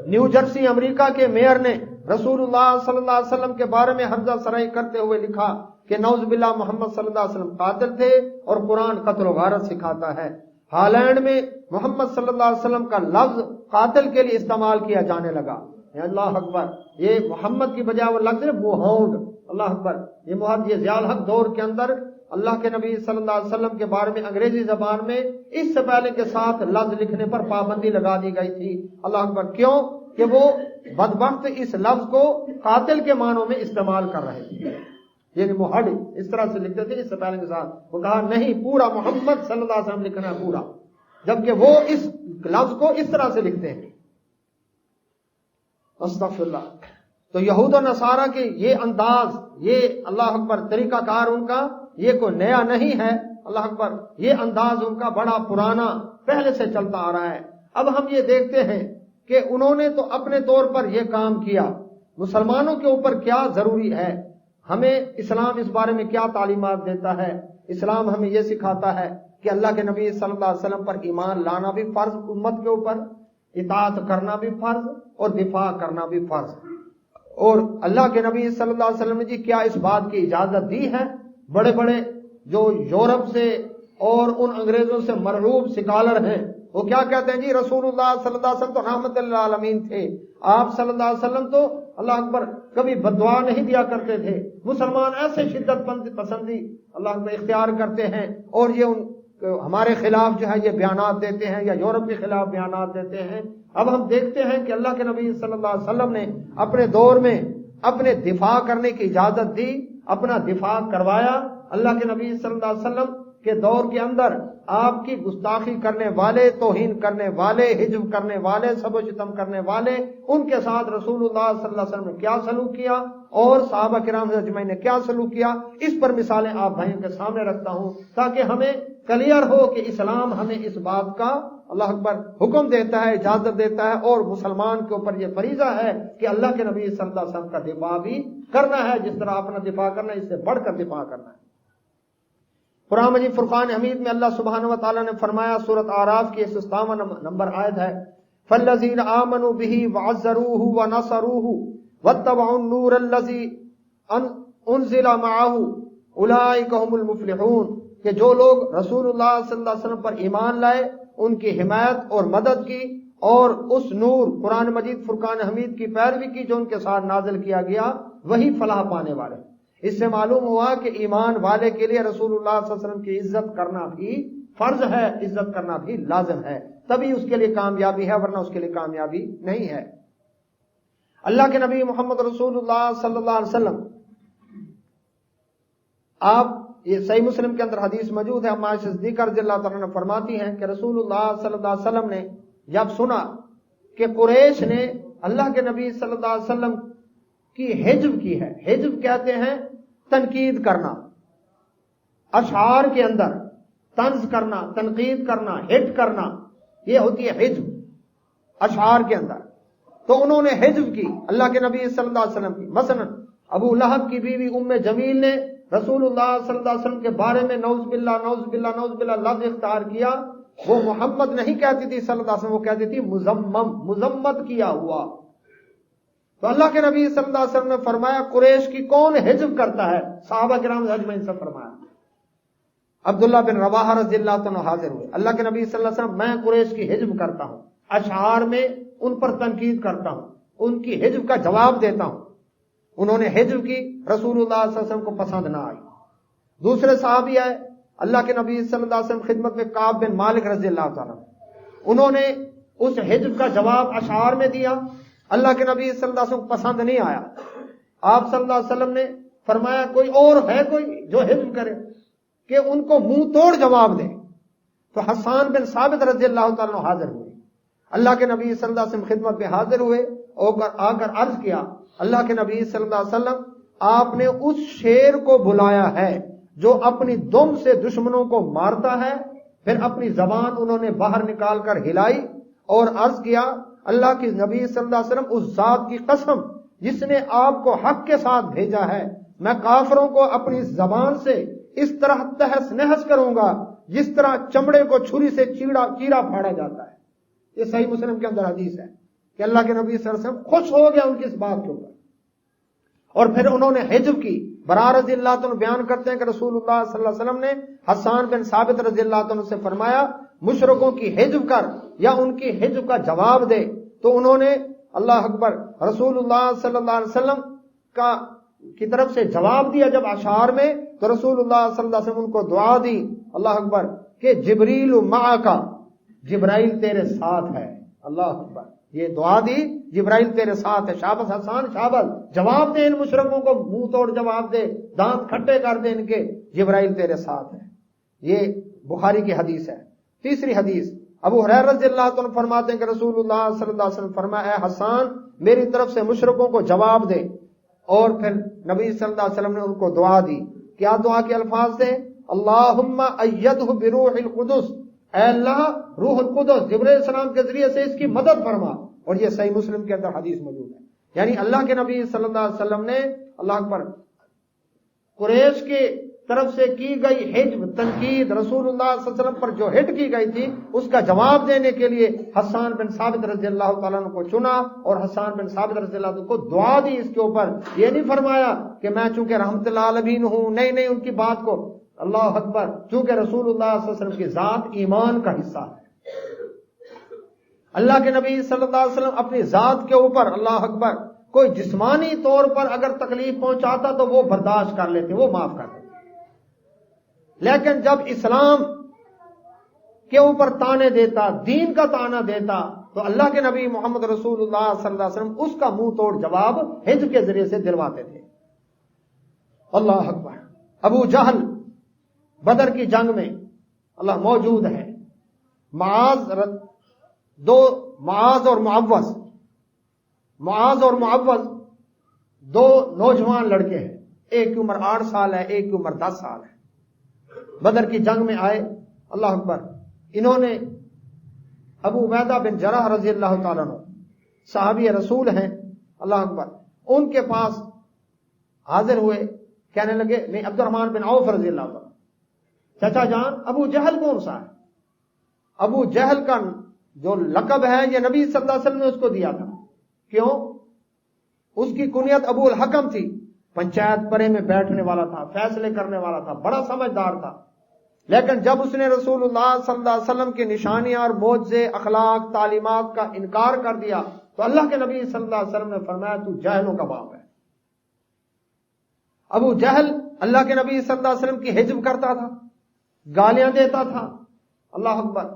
نیو جرسی امریکہ کے میئر نے رسول اللہ صلی اللہ علیہ وسلم کے بارے میں ہرزہ سرائی کرتے ہوئے لکھا کہ نعوذ باللہ محمد صلی اللہ علیہ وسلم قاتل تھے اور قرآن قتل و غارت سکھاتا ہے۔ ہالینڈ میں محمد صلی اللہ علیہ وسلم کا لفظ قاتل کے لیے استعمال کیا جانے لگا۔ اللہ اکبر، یہ محمد کی بجائے وہ لفظ ہے موہونڈ۔ اللہ اکبر، یہ ضیاء الحق دور کے اندر اللہ کے نبی صلی اللہ علیہ وسلم کے بارے میں انگریزی زبان میں اس سے پہلے کے ساتھ لفظ لکھنے پر پابندی لگا دی گئی تھی۔ اللہ اکبر، کیوں کہ وہ بدبخت اس لفظ کو قاتل کے معنوں میں استعمال کر رہے تھے، یعنی محڈ اس طرح سے لکھتے تھے اس سے پہلے کے ساتھ۔ وہ کہا نہیں، پورا محمد صلی اللہ علیہ وسلم لکھنا ہے پورا، جبکہ وہ اس لفظ کو اس طرح سے لکھتے ہیں۔ استغفر اللہ۔ تو یہود و نصارہ کے یہ انداز، یہ اللہ اکبر طریقہ کار ان کا یہ کوئی نیا نہیں ہے۔ اللہ اکبر، یہ انداز ان کا بڑا پرانا پہلے سے چلتا آ رہا ہے۔ اب ہم یہ دیکھتے ہیں کہ انہوں نے تو اپنے طور پر یہ کام کیا، مسلمانوں کے اوپر کیا ضروری ہے؟ ہمیں اسلام اس بارے میں کیا تعلیمات دیتا ہے؟ اسلام ہمیں یہ سکھاتا ہے کہ اللہ کے نبی صلی اللہ علیہ وسلم پر ایمان لانا بھی فرض امت کے اوپر، اطاعت کرنا بھی فرض اور دفاع کرنا بھی فرض۔ اور اللہ کے نبی صلی اللہ علیہ وسلم نے جی کیا اس بات کی اجازت دی ہے؟ بڑے بڑے جو یورپ سے اور ان انگریزوں سے مرعوب سکالر ہیں وہ کیا کہتے ہیں؟ جی رسول اللہ صلی اللہ علیہ وسلم تو رحمت للعالمین تھے، آپ صلی اللہ علیہ وسلم تو اللہ اکبر کبھی بددعا نہیں دیا کرتے تھے۔ مسلمان ایسے شدت پسندی اللہ اکبر اختیار کرتے ہیں اور یہ ہمارے خلاف جو ہے یہ بیانات دیتے ہیں یا یورپ کے خلاف بیانات دیتے ہیں۔ اب ہم دیکھتے ہیں کہ اللہ کے نبی صلی اللہ علیہ وسلم نے اپنے دور میں اپنے دفاع کرنے کی اجازت دی، اپنا دفاع کروایا۔ اللہ کے نبی صلی اللہ علیہ وسلم کے دور کے اندر آپ کی گستاخی کرنے والے، توہین کرنے والے، حجب کرنے والے، سب و شتم کرنے والے، ان کے ساتھ رسول اللہ صلی اللہ علیہ وسلم نے کیا سلوک کیا اور صحابہ کرام اجمعین نے کیا سلوک کیا، اس پر مثالیں آپ بھائیوں کے سامنے رکھتا ہوں تاکہ ہمیں کلیئر ہو کہ اسلام ہمیں اس بات کا اللہ اکبر حکم دیتا ہے، اجازت دیتا ہے، اور مسلمان کے اوپر یہ فریضہ ہے کہ اللہ کے نبی صلی اللہ علیہ وسلم کا دفاع بھی کرنا ہے، جس طرح اپنا دفاع کرنا ہے اس سے بڑھ کر دفاع کرنا ہے۔ قرآن مجید فرقان حمید میں اللہ سبحانہ و تعالیٰ نے فرمایا، سورۃ اعراف کی 57 نمبر آیت ہے، فالذین آمنوا بہ وعزروہ ونصروہ واتبعوا النور الذی انزل معہ اولئک هم المفلحون، کہ جو لوگ رسول اللہ صلی اللہ علیہ وسلم پر ایمان لائے، ان کی حمایت اور مدد کی، اور اس نور قرآن مجید فرقان حمید کی پیروی کی جو ان کے ساتھ نازل کیا گیا، وہی فلاح پانے والے۔ اس سے معلوم ہوا کہ ایمان والے کے لیے رسول اللہ صلی اللہ علیہ وسلم کی عزت کرنا بھی فرض ہے، عزت کرنا بھی لازم ہے، تبھی اس کے لیے کامیابی ہے، ورنہ اس کے لیے کامیابی نہیں ہے۔ اللہ کے نبی محمد رسول اللہ صلی اللہ علیہ وسلم، آپ یہ صحیح مسلم کے اندر حدیث موجود ہے، اما عائشہ صدیقہ رضی اللہ تعالیٰ عنہ فرماتی ہیں کہ رسول اللہ صلی اللہ علیہ وسلم نے جب سنا کہ قریش نے اللہ کے نبی صلی اللہ علیہ وسلم کی حجب کی ہے، حجب کہتے ہیں تنقید کرنا، اشعار کے اندر طنز کرنا، تنقید کرنا، ہٹ کرنا، یہ ہوتی ہے حجب اشعار کے اندر۔ تو انہوں نے حجب کی اللہ کے نبی صلی اللہ علیہ وسلم کی۔ مثلا ابو لہب کی بیوی ام جمیل نے رسول اللہ صلی اللہ علیہ وسلم کے بارے میں نعوذ باللہ نعوذ باللہ نعوذ باللہ لفظ اختیار کیا۔ وہ محمد نہیں کہتی تھی صلی اللہ علیہ وسلم، وہ کہتی تھی مذمم، مذمت کیا ہوا۔ تو اللہ کے نبی صلی اللہ علیہ وسلم نے فرمایا قریش کی کون حجب کرتا ہے؟ صحابہ کرام اجمعین سے فرمایا۔ عبداللہ بن رواحہ رضی اللہ عنہ حاضر ہوئے، اللہ کے نبی صلی اللہ علیہ وسلم میں قریش کی حجب کرتا ہوں، اشعار میں ان پر تنقید کرتا ہوں، ان کی حجب کا جواب دیتا ہوں۔ انہوں نے حجب کی، رسول اللہ صلی اللہ علیہ وسلم کو پسند نہ آئی۔ دوسرے صحابی آئے اللہ کے نبی صلی اللہ علیہ وسلم خدمت میں، کعب بن مالک رضی اللہ تعالیٰ، انہوں نے اس حجب کا جواب اشعار میں دیا، اللہ کے نبی صلی اللہ علیہ وسلم پسند نہیں آیا۔ آپ صلی اللہ علیہ وسلم نے فرمایا کوئی اور ہے کوئی جو حجب کرے کہ ان کو منہ توڑ جواب دے؟ تو حسان بن ثابت رضی اللہ تعالیٰ حاضر ہوئے، اللہ کے نبی صلی اللہ علیہ وسلم خدمت میں حاضر ہوئے اور آ کر عرض کیا، اللہ کے نبی صلی اللہ علیہ وسلم آپ نے اس شیر کو بلایا ہے جو اپنی دم سے دشمنوں کو مارتا ہے۔ پھر اپنی زبان انہوں نے باہر نکال کر ہلائی اور عرض کیا، اللہ کے نبی صلی اللہ علیہ وسلم اس ذات کی قسم جس نے آپ کو حق کے ساتھ بھیجا ہے، میں کافروں کو اپنی زبان سے اس طرح تہس نہس کروں گا جس طرح چمڑے کو چھری سے چیرا پھاڑا جاتا ہے۔ یہ صحیح مسلم کے اندر حدیث ہے کہ اللہ کے نبی صلی اللہ علیہ وسلم خوش ہو گیا ان کی اس بات کے اوپر۔ اور پھر انہوں نے حجب کی۔ برا رضی اللہ عنہ بیان کرتے ہیں کہ رسول اللہ صلی اللہ علیہ وسلم نے حسان بن ثابت رضی اللہ عنہ سے فرمایا مشرکوں کی حجب کر یا ان کی حجب کا جواب دے۔ تو انہوں نے اللہ اکبر رسول اللہ صلی اللہ علیہ وسلم کی طرف سے جواب دیا جب اشعار میں، تو رسول اللہ صلی اللہ علیہ وسلم ان کو دعا دی اللہ اکبر کہ جبریل معک، جبرائیل تیرے ساتھ ہے۔ اللہ اکبر، یہ دعا دی جبرائیل تیرے ساتھ ہے۔ شاباش حسان، شاباش، جواب دے ان مشرکوں کو، منہ توڑ جواب دے، دانت کھٹے کر دے ان کے، جبرائیل تیرے ساتھ ہے۔ یہ بخاری کی حدیث ہے۔ تیسری حدیث ابو ہریرہ رضی اللہ عنہ فرماتے ہیں کہ رسول اللہ صلی اللہ علیہ وسلم فرمایا، اے حسان میری طرف سے مشرکوں کو جواب دے۔ اور پھر نبی صلی اللہ علیہ وسلم نے ان کو دعا دی۔ کیا دعا کے الفاظ تھے؟ اللہم ایدہ بروح القدس، اے اللہ روح القدس جبرائیل السلام کے ذریعے سے اس کی مدد فرما۔ اور یہ صحیح مسلم کے اندر حدیث موجود ہے۔ یعنی اللہ کے نبی صلی اللہ علیہ وسلم نے اللہ اکبر قریش کے طرف سے کی گئی حجب، تنقید، رسول اللہ صلی اللہ علیہ وسلم پر جو ہٹ کی گئی تھی اس کا جواب دینے کے لیے حسان بن ثابت رضی اللہ تعالیٰ عنہ کو چنا، اور حسان بن ثابت رضی اللہ عنہ کو دعا دی اس کے اوپر۔ یہ نہیں فرمایا کہ میں چونکہ رحمت اللہ علیہ ہوں، نہیں، ان کی بات کو اللہ اکبر، چونکہ رسول اللہ صلی اللہ علیہ وسلم کی ذات ایمان کا حصہ ہے۔ اللہ کے نبی صلی اللہ علیہ وسلم اپنی ذات کے اوپر اللہ اکبر کوئی جسمانی طور پر اگر تکلیف پہنچاتا تو وہ برداشت کر لیتے، وہ معاف کر دیتے، لیکن جب اسلام کے اوپر تانے دیتا، دین کا تانا دیتا، تو اللہ کے نبی محمد رسول اللہ صلی اللہ علیہ وسلم اس کا منہ توڑ جواب حجب کے ذریعے سے دلواتے تھے۔ اللہ اکبر۔ ابو جہل بدر کی جنگ میں اللہ موجود ہے۔ معاذ اور معوذ دو نوجوان لڑکے ہیں، ایک کی عمر 8 سال ہے، ایک کی عمر 10 سال ہے۔ بدر کی جنگ میں آئے، اللہ اکبر. انہوں نے ابو عبیدہ بن جراح رضی اللہ تعالیٰ عنہ صحابی رسول ہیں, اللہ اکبر, ان کے پاس حاضر ہوئے, کہنے لگے, نہیں, عبد الرحمن بن عوف رضی اللہ تعالیٰ, چچا جان ابو جہل کون سا ہے؟ ابو جہل کا جو لقب ہے یہ نبی صلی اللہ علیہ وسلم نے اس کو دیا تھا. کیوں؟ اس کی کنیت ابو الحکم تھی, پنچایت پرے میں بیٹھنے والا تھا, فیصلے کرنے والا تھا, بڑا سمجھدار تھا. لیکن جب اس نے رسول اللہ صلی اللہ علیہ وسلم کی نشانیاں اور معجزے, اخلاق, تعلیمات کا انکار کر دیا تو اللہ کے نبی صلی اللہ علیہ وسلم نے فرمایا تو جاہلوں کا باپ ہے. ابو جہل اللہ کے نبی صلی اللہ علیہ وسلم کی حجب کرتا تھا, گالیاں دیتا تھا, اللہ اکبر.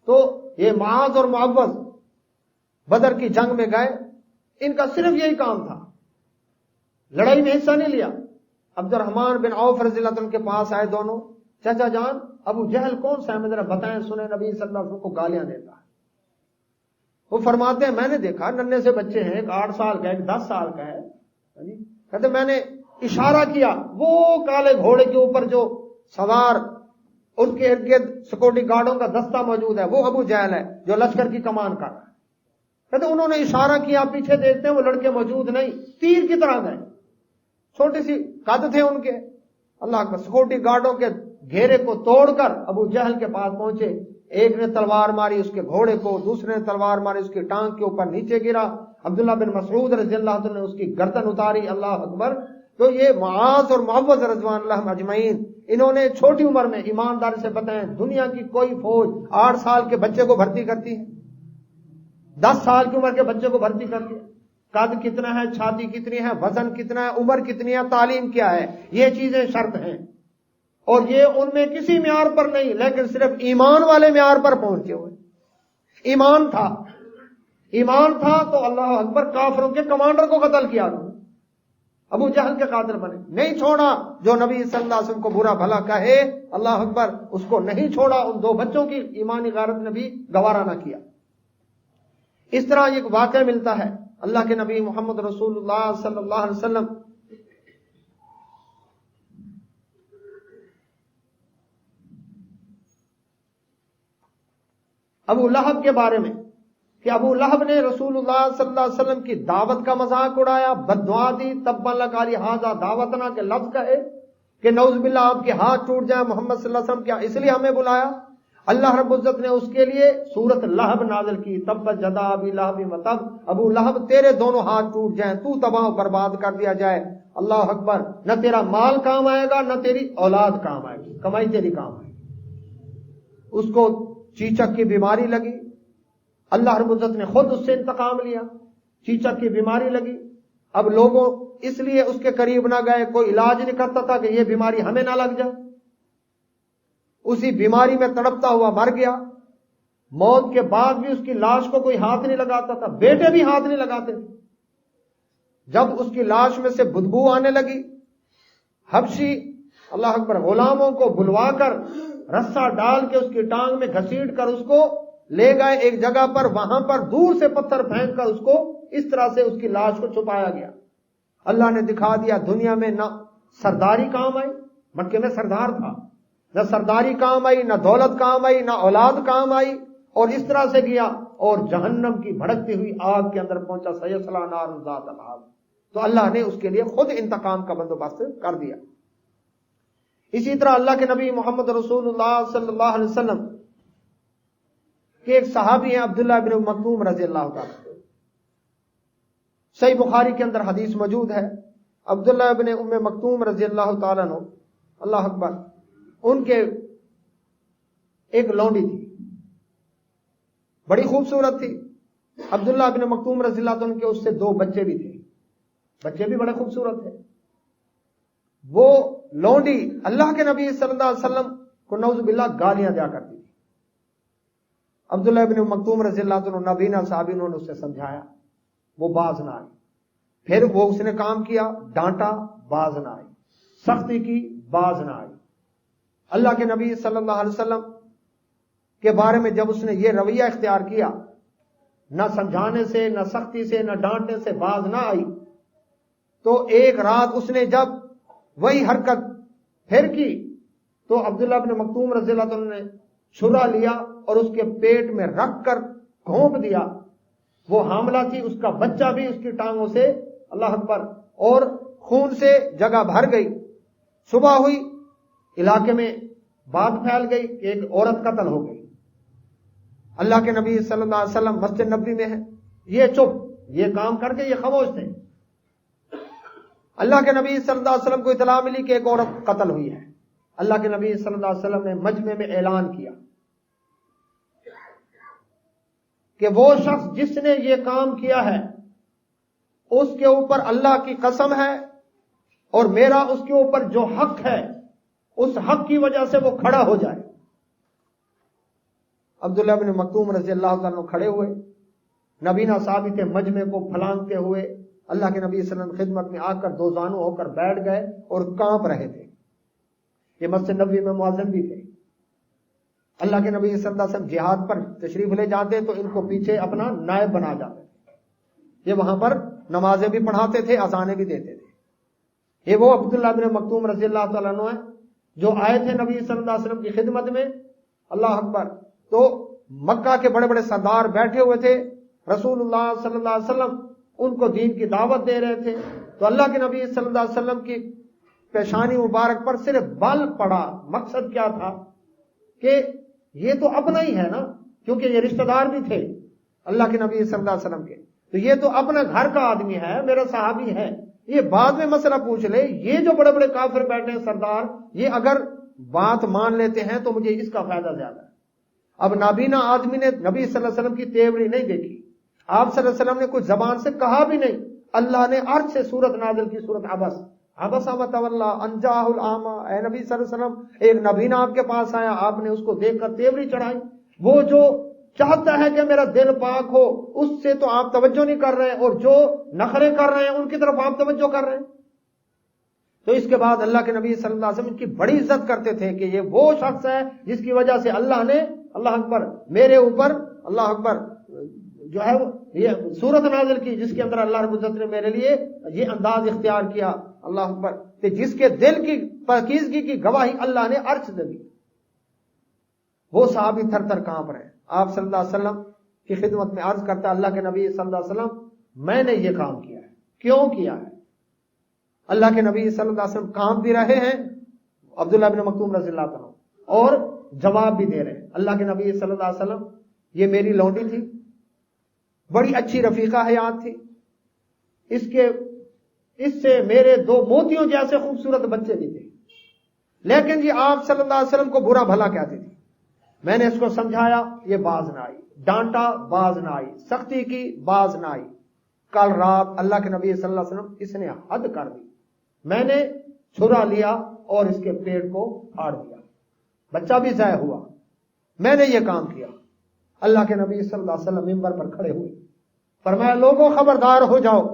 تو یہ معاذ اور معوذ بدر کی جنگ میں گئے, ان کا صرف یہی کام تھا, لڑائی میں حصہ نہیں لیا. عبد الرحمن بن عوف رضی اللہ عنہ کے پاس آئے دونوں, چچا جان ابو جہل کون سا ہے, میں ذرا بتائیں, سنیں نبی صلی اللہ علیہ وسلم کو گالیاں دیتا ہے. وہ فرماتے ہیں میں نے دیکھا ننھے سے بچے ہیں, ایک 8 سال کا ہے, ایک 10 سال کا ہے. کہتے میں نے اشارہ کیا, وہ کالے گھوڑے کے اوپر جو سوار اس کے ارد گرد سیکورٹی گارڈوں کا دستہ موجود ہے, وہ ابو جہل ہے جو لشکر کی کمان کر رہا ہے. کہتے انہوں نے اشارہ کیا, پیچھے دیکھتے ہیں وہ لڑکے موجود نہیں, تیر کی طرح گئے, چھوٹی سی قد تھے ان کے, اللہ کا. سیکورٹی گارڈوں کے گھیرے کو توڑ کر ابو جہل کے پاس پہنچے, ایک نے تلوار ماری اس کے گھوڑے کو, دوسرے نے تلوار ماری اس کی ٹانگ کے اوپر, نیچے گرا. عبداللہ بن مسعود رضی اللہ عنہ نے اس کی گردن اتاری, اللہ اکبر. تو یہ معاذ اور معوذ رضوان اللہ اجمعین, انہوں نے چھوٹی عمر میں, ایمانداری سے بتائیں, دنیا کی کوئی فوج 8 سال کے بچے کو بھرتی کرتی ہے, 10 سال کی عمر کے بچے کو بھرتی کرتی ہے؟ قد کتنا ہے, چھاتی کتنی ہے, وزن کتنا ہے, عمر کتنی ہے, تعلیم کیا ہے, یہ چیزیں شرط ہیں. اور یہ ان میں کسی معیار پر نہیں, لیکن صرف ایمان والے معیار پر پہنچے ہوئے. ایمان تھا, ایمان تھا تو اللہ اکبر, کافروں کے کمانڈر کو قتل کیا, ابو جہل کے قاتل بنے. نہیں چھوڑا جو نبی صلی اللہ علیہ وسلم کو برا بھلا کہے, اللہ اکبر, اس کو نہیں چھوڑا. ان 2 بچوں کی ایمانی غیرت نے بھی گوارا نہ کیا. اس طرح ایک واقعہ ملتا ہے اللہ کے نبی محمد رسول اللہ صلی اللہ علیہ وسلم ابو لہب کے بارے میں, کہ ابو لہب نے رسول اللہ صلی اللہ علیہ وسلم کی دعوت کا مذاق اڑایا, بددعا دی, تب لکاری ہاذا دعوتنا کے لفظ کہے کہ نعوذ باللہ آپ کے ہاتھ ٹوٹ جائیں, محمد صلی اللہ علیہ وسلم کیا اس لیے ہمیں بلایا. اللہ رب العزت نے اس کے لیے سورت لہب نازل کی, تب جدا ابی لہب متب, ابو لہب تیرے دونوں ہاتھ ٹوٹ جائیں, تو تباہ و برباد کر دیا جائے. اللہ اکبر. نہ تیرا مال کام آئے گا, نہ تیری اولاد کام آئے گی, کمائی تیری کام آئے گی. اس کو چیچک کی بیماری لگی, اللہ رب العزت نے خود اس سے انتقام لیا. چیچک کی بیماری لگی, اب لوگوں اس لیے اس کے قریب نہ گئے, کوئی علاج نہیں کرتا تھا کہ یہ بیماری ہمیں نہ لگ جائے. اسی بیماری میں تڑپتا ہوا مر گیا. موت کے بعد بھی اس کی لاش کو کوئی ہاتھ نہیں لگاتا تھا, بیٹے بھی ہاتھ نہیں لگاتے تھے. جب اس کی لاش میں سے بدبو آنے لگی, حبشی اللہ اکبر غلاموں کو بلوا کر رسا ڈال کے اس کی ٹانگ میں گھسیٹ کر اس کو لے گئے ایک جگہ پر, وہاں پر دور سے پتھر پھینک کر اس کو اس طرح سے اس کی لاش کو چھپایا گیا. اللہ نے دکھا دیا دنیا میں نہ سرداری کام آئی, مکے میں سردار تھا, نہ سرداری کام آئی, نہ دولت کام آئی, نہ اولاد کام آئی, اور اس طرح سے گیا اور جہنم کی بھڑکتی ہوئی آگ کے اندر پہنچا. سیصلی نارا ذات لہب. تو اللہ نے اس کے لیے خود انتقام کا بندوبست کر دیا. اسی طرح اللہ کے نبی محمد رسول اللہ صلی اللہ علیہ وسلم کہ ایک صحابی ہیں عبداللہ بن مکتوم رضی اللہ تعالیٰ, صحیح بخاری کے اندر حدیث موجود ہے. عبداللہ بن ام مکتوم رضی اللہ تعالیٰ عنہ, اللہ اکبر, ان کے ایک لونڈی تھی, بڑی خوبصورت تھی. عبداللہ بن مکتوم رضی اللہ عنہ کے اس سے 2 بچے بھی تھے, بچے بھی بڑے خوبصورت تھے. وہ لونڈی اللہ کے نبی صلی اللہ علیہ وسلم کو نعوذ باللہ گالیاں دیا کرتی تھی. عبداللہ بن مکتوم رضی اللہ عنہ نبینا صحابی, انہوں نے اسے سمجھایا, وہ باز نہ آئی. پھر وہ اس نے کام کیا, ڈانٹا, باز نہ آئی, سختی کی, باز نہ آئی. اللہ کے نبی صلی اللہ علیہ وسلم کے بارے میں جب اس نے یہ رویہ اختیار کیا, نہ سمجھانے سے, نہ سختی سے, نہ ڈانٹنے سے باز نہ آئی, تو ایک رات اس نے جب وہی حرکت پھر کی تو عبداللہ بن مکتوم رضی اللہ عنہ نے چھرا لیا اور اس کے پیٹ میں رکھ کر گھونپ دیا. وہ حاملہ تھی, اس کا بچہ بھی اس کی ٹانگوں سے, اللہ اکبر, اور خون سے جگہ بھر گئی. صبح ہوئی, علاقے میں بات پھیل گئی کہ ایک عورت قتل ہو گئی. اللہ کے نبی صلی اللہ علیہ وسلم مسجد نبوی میں ہے, یہ چپ, یہ کام کر کے یہ خاموش تھے. اللہ کے نبی صلی اللہ علیہ وسلم کو اطلاع ملی کہ ایک عورت قتل ہوئی ہے. اللہ کے نبی صلی اللہ علیہ وسلم نے مجمع میں اعلان کیا کہ وہ شخص جس نے یہ کام کیا ہے اس کے اوپر اللہ کی قسم ہے, اور میرا اس کے اوپر جو حق ہے اس حق کی وجہ سے وہ کھڑا ہو جائے. عبداللہ بن مکتوم رضی اللہ تعالیٰ کھڑے ہوئے, نبینا صحابی تھے, مجمع کو پھلانگتے ہوئے اللہ کے نبی صلی اللہ علیہ وسلم خدمت میں آ کر دو زانو ہو کر بیٹھ گئے اور کانپ رہے تھے. یہ مسجد نبوی میں مؤذن بھی تھے. اللہ کے نبی صلی اللہ علیہ وسلم جہاد پر تشریف لے جاتے تو ان کو پیچھے اپنا نائب بنا جاتے تھے. یہ وہاں پر نمازیں بھی پڑھاتے تھے, اذانیں بھی دیتے تھے. یہ وہ عبداللہ بن مکتوم رضی اللہ تعالیٰ عنہ ہیں جو آئے تھے نبی صلی اللہ علیہ وسلم کی خدمت میں. اللہ اکبر. تو مکہ کے بڑے بڑے سردار بیٹھے ہوئے تھے, رسول اللہ صلی اللہ علیہ وسلم ان کو دین کی دعوت دے رہے تھے. تو اللہ کے نبی صلی اللہ علیہ وسلم کی پیشانی مبارک پر صرف بال پڑا. مقصد کیا تھا کہ یہ تو اپنا ہی ہے نا, کیونکہ یہ رشتہ دار بھی تھے اللہ کے نبی صلی اللہ علیہ وسلم کے, تو یہ تو اپنا گھر کا آدمی ہے, میرا صحابی ہے. یہ بعد میں مسئلہ پوچھ لے, یہ جو بڑے بڑے کافر بیٹھے ہیں سردار, یہ اگر بات مان لیتے ہیں تو مجھے اس کا فائدہ زیادہ ہے. اب نابینا آدمی نے نبی صلی اللہ علیہ وسلم کی تیوری نہیں دیکھی, آپ صلی اللہ علیہ وسلم نے کچھ زبان سے کہا بھی نہیں. اللہ نے عرش سے سورت نازل کی, سورت عبس, عبس وتولی ان جاءہ الاعمی. اے نبی صلی اللہ علیہ وسلم, ایک نبینا آپ کے پاس آیا, آپ نے اس کو دیکھ کر تیوری چڑھائی. وہ جو چاہتا ہے کہ میرا دل پاک ہو اس سے تو آپ توجہ نہیں کر رہے, اور جو نخرے کر رہے ہیں ان کی طرف آپ توجہ کر رہے ہیں. تو اس کے بعد اللہ کے نبی صلی اللہ علیہ وسلم ان کی بڑی عزت کرتے تھے کہ یہ وہ شخص ہے جس کی وجہ سے اللہ نے, اللہ اکبر, میرے اوپر, اللہ اکبر, جو ہے یہ سورت نازل کی جس کے اندر اللہ رب العزت نے میرے لیے یہ انداز اختیار کیا. اللہ اکبر. کہ جس کے دل کی پاکیزگی کی گواہی اللہ نے عرش سے دی. وہ صحابی تھر تھر کانپ رہے ہیں. آپ صلی اللہ علیہ وسلم کی خدمت میں عرض کرتا ہے اللہ کے نبی صلی اللہ علیہ وسلم, میں نے یہ کام کیا ہے. کیوں کیا ہے؟ اللہ کے نبی صلی اللہ علیہ وسلم کانپ بھی رہے ہیں, عبداللہ بن مکتوم رضی اللہ عنہ, اور جواب بھی دے رہے ہیں. اللہ کے نبی صلی اللہ علیہ وسلم, یہ میری لونڈی تھی, بڑی اچھی رفیقہ حیات تھی, اس سے میرے دو موتیوں جیسے خوبصورت بچے بھی تھے, لیکن یہ آپ صلی اللہ علیہ وسلم کو برا بھلا کہتی تھی. میں نے اس کو سمجھایا, یہ باز نہ آئی, ڈانٹا, باز نہ آئی, سختی کی, باز نہ آئی. کل رات اللہ کے نبی صلی اللہ علیہ وسلم اس نے حد کر دی. میں نے چھرا لیا اور اس کے پیٹ کو پھاڑ دیا, بچہ بھی ضائع ہوا. میں نے یہ کام کیا. اللہ کے نبی صلی اللہ علیہ وسلم منبر پر کھڑے ہوئے, فرمایا لوگوں خبردار ہو جاؤ,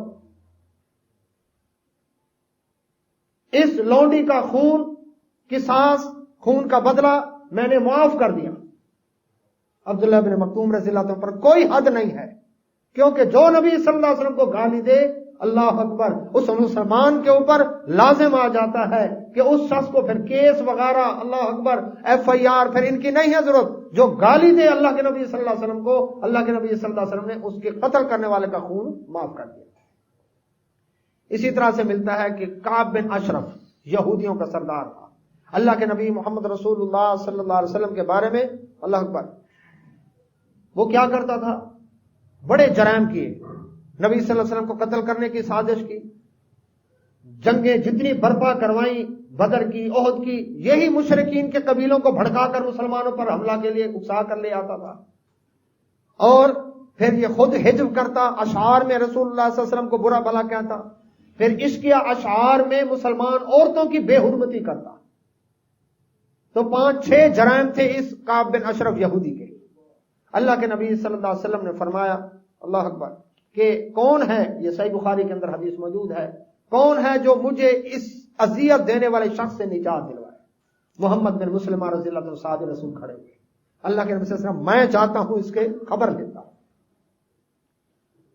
اس لونڈی کا خون کی سانس, خون کا بدلہ میں نے معاف کر دیا. عبداللہ بن مکتوم رضی اللہ عنہ پر کوئی حد نہیں ہے, کیونکہ جو نبی صلی اللہ علیہ وسلم کو گالی دے, اللہ اکبر, اس مسلمان کے اوپر لازم آ جاتا ہے کہ اس شخص کو پھر کیس وغیرہ, اللہ اکبر, ایف آئی آر, پھر ان کی نہیں ہے ضرورت. جو گالی دے اللہ کے نبی صلی اللہ علیہ وسلم کو, اللہ کے نبی صلی اللہ علیہ وسلم نے اس کے قتل کرنے والے کا خون معاف کر دیا. اسی طرح سے ملتا ہے کہ کعب بن اشرف یہودیوں کا سردار تھا. اللہ کے نبی محمد رسول اللہ صلی اللہ علیہ وسلم کے بارے میں, اللہ اکبر, وہ کیا کرتا تھا, بڑے جرائم کیے, نبی صلی اللہ علیہ وسلم کو قتل کرنے کی سازش کی, جنگیں جتنی برپا کروائیں, بدر کی, احد کی, یہی مشرکین کے قبیلوں کو بھڑکا کر مسلمانوں پر حملہ کے لیے اکسا کر لے آتا تھا, اور پھر یہ خود حجب کرتا, اشعار میں رسول اللہ صلی اللہ علیہ وسلم کو برا بھلا کہتا, پھر عشقیہ اشعار میں مسلمان عورتوں کی بے حرمتی کرتا. تو 5-6 جرائم تھے اس کعب بن اشرف یہودی کے. اللہ کے نبی صلی اللہ علیہ وسلم نے فرمایا, اللہ اکبر, کہ کون ہے, یہ صحیح بخاری کے اندر حدیث موجود ہے, کون ہے جو مجھے اس اذیت دینے والے شخص سے نجات دلوائے. محمد بن مسلمہ رضی اللہ عنہ صاحب رسول کھڑے ہوئے. اللہ کے نبی صلی اللہ علیہ وسلم, میں چاہتا ہوں اس کے خبر لیتا ہوں.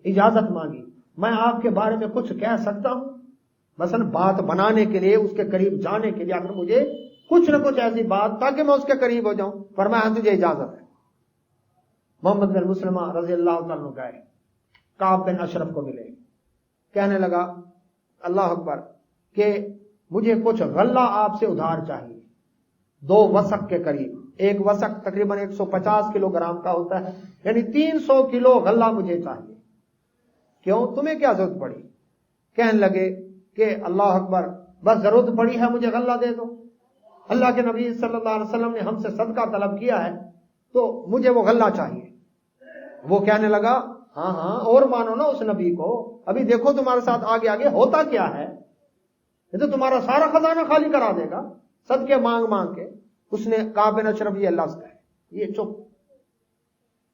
اجازت مانگی, میں آپ کے بارے میں کچھ کہہ سکتا ہوں, مثلا بات بنانے کے لیے, اس کے قریب جانے کے لیے, اگر مجھے کچھ نہ کچھ ایسی بات تاکہ میں اس کے قریب ہو جاؤں. فرمایا ہاں تجھے اجازت ہے. محمد بن مسلمہ رضی اللہ تعالیٰ عنہ گئے, کعب بن اشرف کو ملے, کہنے لگا اللہ اکبر کہ مجھے کچھ غلہ آپ سے ادھار چاہیے, 2 وسق کے قریب. ایک وسق تقریباً 150 کلو گرام کا ہوتا ہے, یعنی 300 کلو غلہ مجھے چاہیے. کیوں, تمہیں کیا ضرورت پڑی؟ کہنے لگے کہ اللہ اکبر بس ضرورت پڑی ہے مجھے غلہ دے دو. اللہ کے نبی صلی اللہ علیہ وسلم نے ہم سے صدقہ طلب کیا ہے تو مجھے وہ غلہ چاہیے. وہ کہنے لگا ہاں ہاں اور مانو نا اس نبی کو, ابھی دیکھو تمہارے ساتھ آگے آگے ہوتا کیا ہے, یہ تو تمہارا سارا خزانہ خالی کرا دے گا صدقے مانگ مانگ کے. اس نے کعب بن اشرف یہ لفظ ہے, یہ چپ.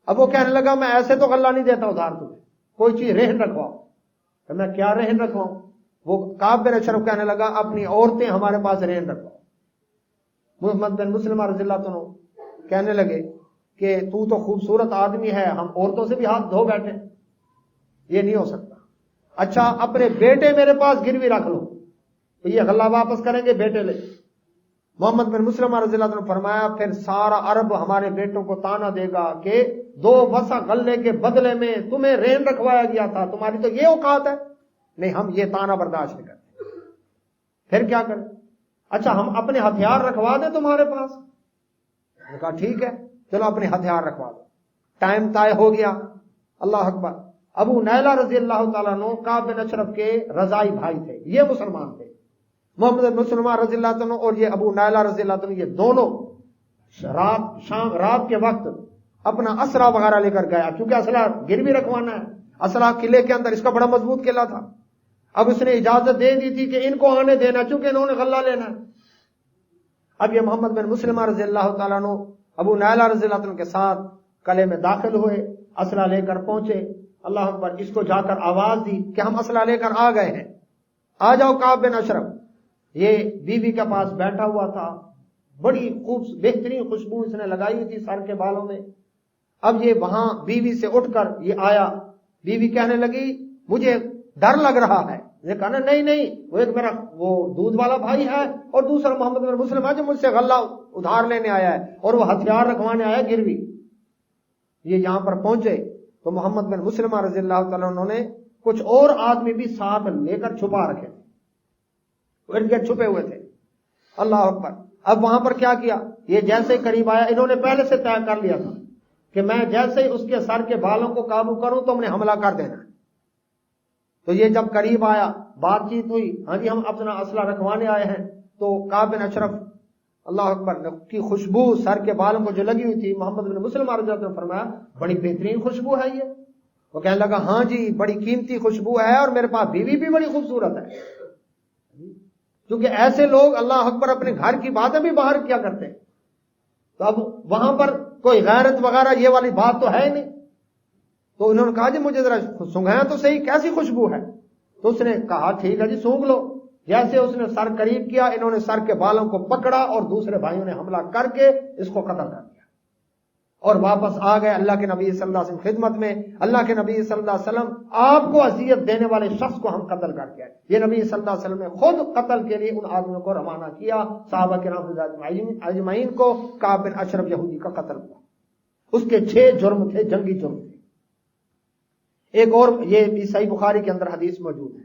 اب وہ کہنے لگا میں ایسے تو غلہ نہیں دیتا ادھار تمہیں, کوئی چیز رہن رکھواؤ. میں کیا رہن رکھواؤں؟ وہ کعب بن اشرف کہنے لگا اپنی عورتیں ہمارے پاس رہن رکھواؤ. محمد بن مسلمہ رضی اللہ عنہ کہنے لگے کہ تو خوبصورت آدمی ہے, ہم عورتوں سے بھی ہاتھ دھو بیٹھے, یہ نہیں ہو سکتا. اچھا اپنے بیٹے میرے پاس گروی رکھ لو, تو یہ غلہ واپس کریں گے بیٹے لے. محمد بن مسلمہ رضی اللہ عنہ فرمایا پھر سارا عرب ہمارے بیٹوں کو تانا دے گا کہ 2 وسق غلے کے بدلے میں تمہیں رہن رکھوایا گیا تھا, تمہاری تو یہ اوقات ہے. نہیں, ہم یہ تانا برداشت نہیں کرتے. پھر کیا کریں؟ اچھا ہم اپنے ہتھیار رکھوا دیں تمہارے پاس. نے کہا ٹھیک ہے چلو اپنے ہتھیار رکھوا دو. ٹائم طے ہو گیا. اللہ اکبر. ابو نیلہ رضی اللہ تعالیٰ عنہ کعب بن اشرف کے رضائی بھائی تھے, یہ مسلمان تھے. محمد بن مسلمہ رضی اللہ عنہ اور یہ ابو نیلہ رضی اللہ عنہ یہ دونوں رات کے وقت اپنا اسلحہ وغیرہ لے کر گیا, کیونکہ اسلحہ گروی رکھوانا ہے. اسلحہ قلعے کے اندر, اس کا بڑا مضبوط قلعہ تھا. اب اس نے اجازت دے دی تھی کہ ان کو آنے دینا, چونکہ انہوں نے غلہ لینا ہے. اب یہ محمد بن مسلمہ رضی اللہ تعالیٰ عنہ ابو نیلہ رضی اللہ عنہ کے ساتھ قلعے میں داخل ہوئے, اسلحہ لے کر پہنچے. اللہ اکبر. اس کو جا کر آواز دی کہ ہم اسلحہ لے کر آ گئے ہیں, آ جاؤ کعب بن اشرف. یہ بیوی کے پاس بیٹھا ہوا تھا, بڑی بہترین خوشبو اس نے لگائی ہوئی تھی سر کے بالوں میں. اب یہ وہاں بیوی سے اٹھ کر یہ آیا. بیوی کہنے لگی مجھے ڈر لگ رہا ہے. یہ کہا نہیں نہیں, وہ ایک میرا وہ دودھ والا بھائی ہے اور دوسرا محمد بن مسلمہ جو مجھ سے غلہ ادھار لینے آیا ہے اور وہ ہتھیار رکھوانے آیا گروی. یہ یہاں پر پہنچے تو محمد بن مسلمہ رضی اللہ تعالیٰ انہوں نے کچھ اور آدمی بھی ساتھ لے کر چھپا رکھے تھے, ارد گرد چھپے ہوئے تھے. اللہ اکبر. اب وہاں پر کیا کیا, یہ جیسے ہی قریب آیا, انہوں نے پہلے سے طے کر لیا تھا کہ میں جیسے ہی اس کے سر کے بالوں کو قابو کروں تو ہم نے حملہ کر دینا. تو یہ جب قریب آیا, بات چیت ہوئی, ہاں جی ہم اپنا اسلحہ رکھوانے آئے ہیں. تو کعب بن اشرف اللہ اکبر کی خوشبو سر کے بالوں کو جو لگی ہوئی تھی, محمد بن مسلمہ رضی اللہ عنہ نے فرمایا بڑی بہترین خوشبو ہے یہ. وہ کہنے لگا ہاں جی بڑی قیمتی خوشبو ہے اور میرے پاس بیوی بھی بڑی خوبصورت ہے. کیونکہ ایسے لوگ اللہ اکبر اپنے گھر کی باتیں بھی باہر کیا کرتے ہیں. تو اب وہاں پر کوئی غیرت وغیرہ یہ والی بات تو ہے نہیں. تو انہوں نے کہا جی مجھے ذرا سونگھایا تو صحیح, کیسی خوشبو ہے؟ تو اس نے کہا ٹھیک ہے جی سونگ لو. جیسے اس نے سر قریب کیا, انہوں نے سر کے بالوں کو پکڑا اور دوسرے بھائیوں نے حملہ کر کے اس کو قتل کر دیا اور واپس آ گئے اللہ کے نبی صلی اللہ علیہ وسلم خدمت میں. اللہ کے نبی صلی اللہ علیہ وسلم آپ کو اذیت دینے والے شخص کو ہم قتل کر کے آئے. یہ نبی صلی اللہ علیہ وسلم نے خود قتل کے لیے ان آدمیوں کو روانہ کیا, صحابہ کرام اجمعین کو. کعب بن اشرف یہودی کا قتل ہوا. اس کے 6 جرم تھے, جنگی جرم تھے. ایک اور یہ بھی صحیح بخاری کے اندر حدیث موجود ہے.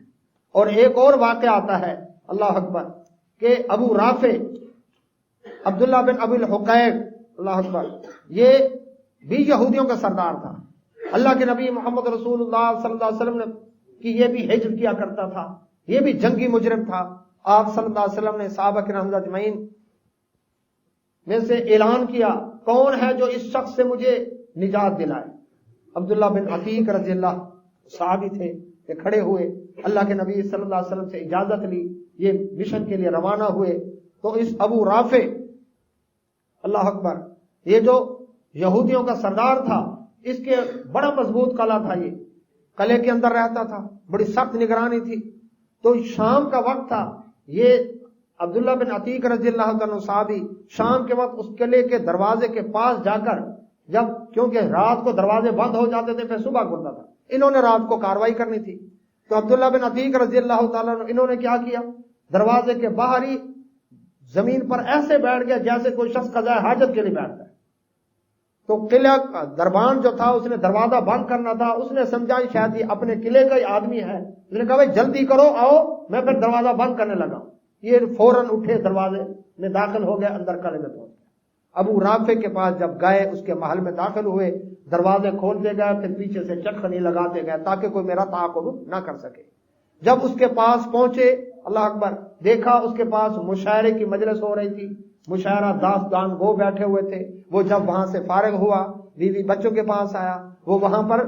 اور ایک اور واقعہ آتا ہے اللہ اکبر کہ ابو رافع عبداللہ بن ابی الحقیق اللہ اکبر یہ بھی یہودیوں کا سردار تھا. اللہ کے نبی محمد رسول اللہ صلی اللہ علیہ وسلم نے کہ یہ بھی ہجر کیا کرتا تھا, یہ بھی جنگی مجرم تھا. آپ صلی اللہ علیہ وسلم نے صحابہ کرام اجمعین میں سے اعلان کیا کون ہے جو اس شخص سے مجھے نجات دلائے. عبداللہ بن عتیق رضی اللہ صحابی تھے, کہ کھڑے ہوئے, اللہ کے نبی صلی اللہ علیہ وسلم سے اجازت لی, یہ مشن کے لیے روانہ ہوئے. تو اس ابو رافع اللہ اکبر یہ جو یہودیوں کا سردار تھا, اس کے بڑا مضبوط قلعہ تھا, یہ قلعے کے اندر رہتا تھا, بڑی سخت نگرانی تھی. تو شام کا وقت تھا, یہ عبداللہ بن عتیق رضی اللہ عنہ صحابی شام کے وقت اس قلعے کے دروازے کے پاس جا کر, جب کیونکہ رات کو دروازے بند ہو جاتے تھے پھر صبح کھلتا تھا, انہوں نے رات کو کاروائی کرنی تھی. تو عبداللہ بن عتیق رضی اللہ تعالیٰ عنہ انہوں نے کیا کیا, دروازے کے باہر ہی زمین پر ایسے بیٹھ گیا جیسے کوئی شخص قضاء حاجت کے لیے بیٹھتا ہے۔ تو قلعہ دربان جو تھا اس نے دروازہ بند کرنا تھا، اس نے سمجھا شاید یہ اپنے قلعے کا ہی آدمی ہے، اس نے کہا بھائی جلدی کرو آؤ، میں پھر دروازہ بند کرنے لگا۔ یہ فوراً اٹھے، دروازے میں داخل ہو گئے، اندر قلعے میں پہنچ گئے۔ ابو رافع کے پاس جب گئے، اس کے محل میں داخل ہوئے، دروازے کھولتے گئے، پھر پیچھے سے چٹکنی لگاتے گئے تاکہ کوئی میرا تعاقب نہ کر سکے۔ جب اس کے پاس پہنچے، اللہ اکبر، دیکھا اس کے پاس مشاعرے کی مجلس ہو رہی تھی، مشاعرہ داستان گو بیٹھے ہوئے تھے۔ وہ جب وہاں سے فارغ ہوا، بیوی بچوں کے پاس آیا، وہ وہاں پر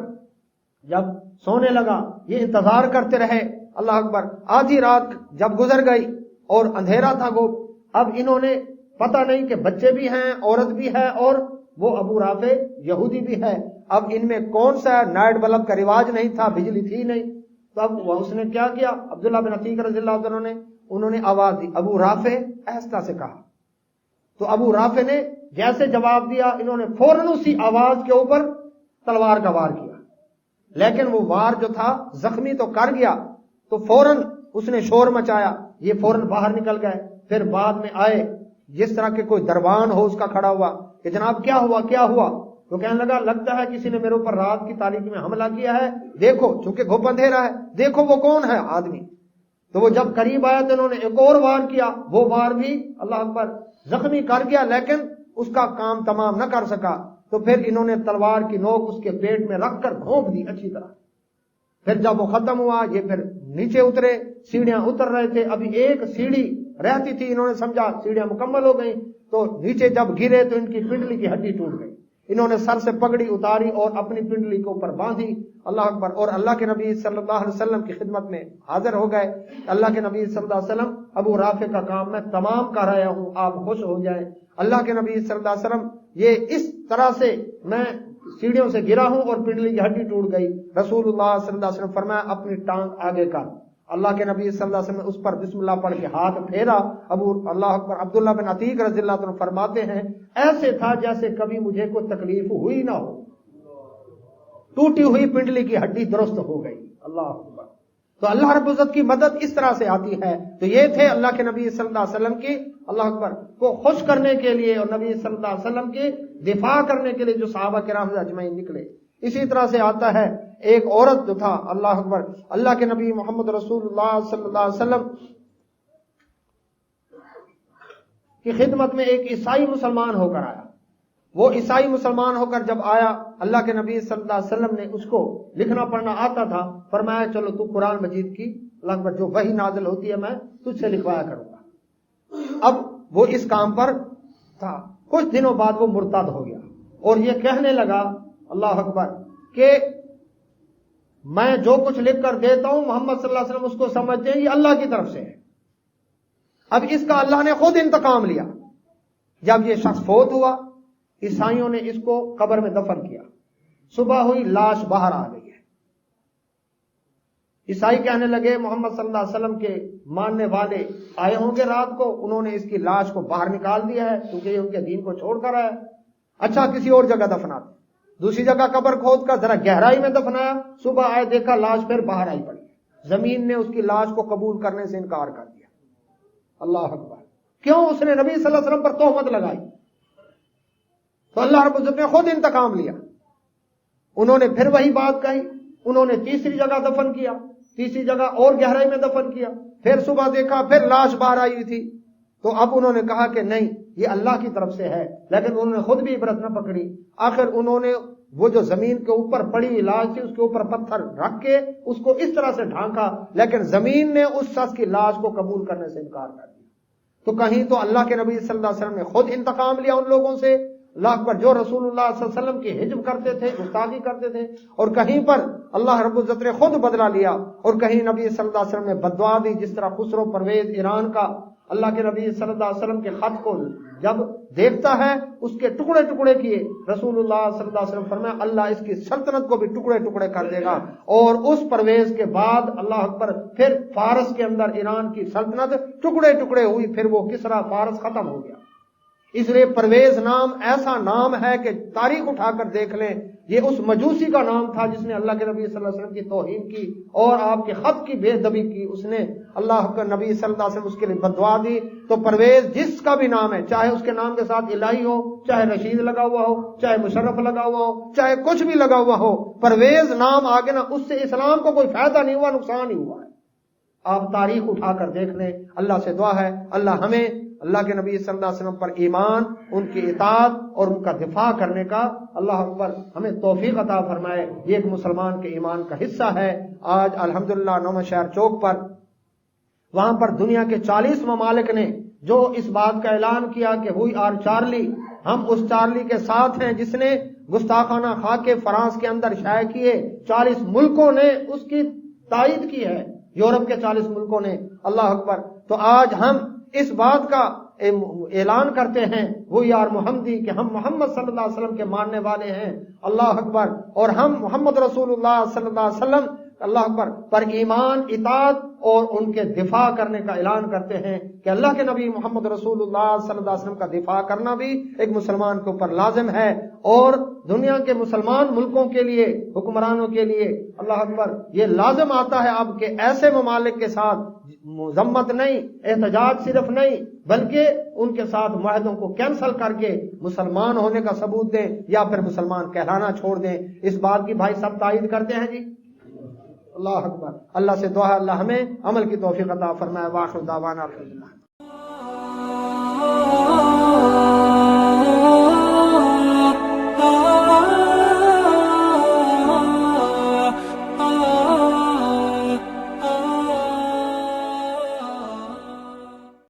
جب سونے لگا، یہ انتظار کرتے رہے، اللہ اکبر۔ آدھی رات جب گزر گئی اور اندھیرا تھا، وہ اب انہوں نے پتہ نہیں کہ بچے بھی ہیں، عورت بھی ہے، اور وہ ابو رافع یہودی بھی ہے۔ اب ان میں کون سا نائٹ بلب کا رواج نہیں تھا، بجلی تھی نہیں، تو اب اس نے کیا کیا، عبداللہ بن عتیق رضی اللہ عنہ نے انہوں نے آواز دی، ابو رافع، ایسا سے کہا۔ تو ابو رافع نے جیسے جواب دیا، انہوں نے فوراً اسی آواز کے اوپر تلوار کا وار کیا، لیکن وہ وار جو تھا زخمی تو کر گیا، تو فوراً اس نے شور مچایا، یہ فوراً باہر نکل گئے۔ پھر بعد میں آئے، جس طرح کے کوئی دربان ہو اس کا کھڑا ہوا کہ جناب کیا ہوا کیا ہوا، تو کہنے لگا لگتا ہے کسی نے میرے اوپر رات کی تاریکی میں حملہ کیا ہے، دیکھو، چونکہ گھپ اندھیرا ہے، دیکھو وہ کون ہے آدمی۔ تو وہ جب قریب آیا تو انہوں نے ایک اور وار کیا، وہ وار بھی اللہ اکبر زخمی کر گیا، لیکن اس کا کام تمام نہ کر سکا۔ تو پھر انہوں نے تلوار کی نوک اس کے پیٹ میں رکھ کر گھونپ دی اچھی طرح۔ پھر جب وہ ختم ہوا، یہ پھر نیچے اترے، سیڑھیاں اتر رہے تھے، ابھی ایک سیڑھی رہتی تھی، انہوں نے سمجھا سیڑھیاں مکمل ہو گئیں، تو نیچے جب گرے تو ان کی پنڈلی کی ہڈی ٹوٹ گئی۔ انہوں نے سر سے پگڑی اتاری اور اپنی پنڈلی کے اوپر باندھی، اللہ اکبر، اور اللہ کے نبی صلی اللہ علیہ وسلم کی خدمت میں حاضر ہو گئے۔ اللہ کے نبی صلی اللہ علیہ وسلم، ابو رافع کا کام میں تمام کر رہا ہوں، آپ خوش ہو جائیں۔ اللہ کے نبی صلی اللہ علیہ وسلم، یہ اس طرح سے میں سیڑھیوں سے گرا ہوں اور پنڈلی کی ہڈی ٹوٹ گئی۔ رسول اللہ صلی اللہ علیہ وسلم فرمایا اپنی ٹانگ آگے کر۔ اللہ کے نبی صلی اللہ علیہ وسلم نے اس پر بسم اللہ پڑھ کے ہاتھ پھیرا۔ ابو اللہ اکبر، عبداللہ بن عتیق رضی اللہ عنہ فرماتے ہیں ایسے تھا جیسے کبھی مجھے کوئی تکلیف ہوئی نہ ہو، ٹوٹی ہوئی پنڈلی کی ہڈی درست ہو گئی۔ اللہ اکبر۔ تو اللہ رب العزت کی مدد اس طرح سے آتی ہے۔ تو یہ تھے اللہ کے نبی صلی اللہ علیہ وسلم کی، اللہ اکبر، کو خوش کرنے کے لیے اور نبی صلی اللہ علیہ وسلم کی دفاع کرنے کے لیے جو صحابہ کرام اجمعین نکلے۔ اسی طرح سے آتا ہے ایک عورت جو تھا، اللہ اکبر، اللہ کے نبی محمد رسول اللہ صلی اللہ علیہ وسلم کی خدمت میں ایک عیسائی مسلمان ہو کر آیا۔ وہ عیسائی مسلمان ہو کر جب آیا، اللہ کے نبی صلی اللہ علیہ وسلم نے اس کو لکھنا پڑھنا آتا تھا، فرمایا چلو تو قرآن مجید کی اللہ اکبر جو وحی نازل ہوتی ہے میں تجھ سے لکھوایا کروں گا۔ اب وہ اس کام پر تھا، کچھ دنوں بعد وہ مرتد ہو گیا اور یہ کہنے لگا، اللہ اکبر، کہ میں جو کچھ لکھ کر دیتا ہوں محمد صلی اللہ علیہ وسلم اس کو سمجھتے ہیں یہ اللہ کی طرف سے ہے۔ اب اس کا اللہ نے خود انتقام لیا۔ جب یہ شخص فوت ہوا، عیسائیوں نے اس کو قبر میں دفن کیا، صبح ہوئی لاش باہر آ گئی ہے۔ عیسائی کہنے لگے محمد صلی اللہ علیہ وسلم کے ماننے والے آئے ہوں گے رات کو، انہوں نے اس کی لاش کو باہر نکال دیا ہے کیونکہ یہ ان کے دین کو چھوڑ کر آیا۔ اچھا کسی اور جگہ دفناتے، دوسری جگہ قبر کھود کر ذرا گہرائی میں دفنایا، صبح آئے دیکھا لاش پھر باہر آئی پڑی، زمین نے اس کی لاش کو قبول کرنے سے انکار کر دیا۔ اللہ اکبر، کیوں؟ اس نے نبی صلی اللہ علیہ وسلم پر تہمت لگائی، تو اللہ رب العزت نے خود انتقام لیا۔ انہوں نے پھر وہی بات کہی، انہوں نے تیسری جگہ دفن کیا، تیسری جگہ اور گہرائی میں دفن کیا، پھر صبح دیکھا پھر لاش باہر آئی ہوئی تھی۔ تو اب انہوں نے کہا کہ نہیں یہ اللہ کی طرف سے ہے، لیکن انہوں نے خود بھی عبرت نہ پکڑی۔ آخر انہوں نے وہ جو زمین کے اوپر پڑی ہوئی لاش تھی اس کے اوپر پتھر رکھ کے اس کو اس طرح سے ڈھانکا، لیکن زمین نے اس شخص کی لاش کو قبول کرنے سے انکار کر دیا۔ تو کہیں تو اللہ کے نبی صلی اللہ علیہ وسلم نے خود انتقام لیا ان لوگوں سے، اللہ اکبر، جو رسول اللہ صلی اللہ علیہ وسلم کی حجب کرتے تھے، گستاخی کرتے تھے، اور کہیں پر اللہ رب العزت نے خود بدلہ لیا، اور کہیں نبی صلی اللہ علیہ وسلم نے بددعا دی، جس طرح خسرو پرویز ایران کا اللہ کے نبی صلی اللہ علیہ وسلم کے خط کو جب دیکھتا ہے اس کے ٹکڑے ٹکڑے کیے، رسول اللہ صلی اللہ علیہ وسلم فرمایا اللہ اس کی سلطنت کو بھی ٹکڑے ٹکڑے کر دے گا۔ اور اس پرویز کے بعد اللہ اکبر پھر فارس کے اندر ایران کی سلطنت ٹکڑے ٹکڑے ہوئی، پھر وہ کسرا فارس ختم ہو گیا۔ اس لیے پرویز نام ایسا نام ہے کہ تاریخ اٹھا کر دیکھ لیں، یہ اس مجوسی کا نام تھا جس نے اللہ کے نبی صلی اللہ علیہ وسلم کی توہین کی اور آپ کے خط کی بے ادبی کی۔ اس نے اللہ کا نبی صلی اللہ علیہ وسلم اس کے لیے بددعا دی. تو پرویز جس کا بھی نام ہے، چاہے اس کے نام کے ساتھ الہی ہو، چاہے رشید لگا ہوا ہو، چاہے مشرف لگا ہوا ہو، چاہے کچھ بھی لگا ہوا ہو، پرویز نام آگے نا، اس سے اسلام کو کوئی فائدہ نہیں ہوا، نقصان ہی ہوا ہے. آپ تاریخ اٹھا کر دیکھ لیں. اللہ سے دعا ہے اللہ ہمیں اللہ کے نبی صلی اللہ علیہ وسلم پر ایمان، ان کی اطاعت اور ان کا دفاع کرنے کا اللہ اکبر ہمیں توفیق عطا فرمائے. یہ ایک مسلمان کے ایمان کا حصہ ہے. آج الحمدللہ نومن شہر چوک پر، وہاں پر دنیا کے 40 ممالک نے جو اس بات کا اعلان کیا کہ وی آر چارلی، ہم اس چارلی کے ساتھ ہیں جس نے گستاخانہ خاکے فرانس کے اندر شائع کیے. 40 ملکوں نے اس کی تائید کی ہے، یورپ کے 40 ملکوں نے. اللہ اکبر. تو آج ہم اس بات کا اعلان کرتے ہیں وی آر محمدی، کہ ہم محمد صلی اللہ علیہ وسلم کے ماننے والے ہیں. اللہ اکبر. اور ہم محمد رسول اللہ صلی اللہ علیہ وسلم اللہ اکبر پر ایمان، اطاعت اور ان کے دفاع کرنے کا اعلان کرتے ہیں کہ اللہ کے نبی محمد رسول اللہ صلی اللہ علیہ وسلم کا دفاع کرنا بھی ایک مسلمان کے اوپر لازم ہے. اور دنیا کے مسلمان ملکوں کے لیے، حکمرانوں کے لیے اللہ اکبر یہ لازم آتا ہے اب کہ ایسے ممالک کے ساتھ مذمت نہیں، احتجاج صرف نہیں، بلکہ ان کے ساتھ معاہدوں کو کینسل کر کے مسلمان ہونے کا ثبوت دیں یا پھر مسلمان کہلانا چھوڑ دیں. اس بات کی بھائی سب تائید کرتے ہیں جی. اللہ اکبر. اللہ سے دعا ہے اللہ ہمیں عمل کی توفیق عطا فرمائے. واخر دعوانا الحمدللہ.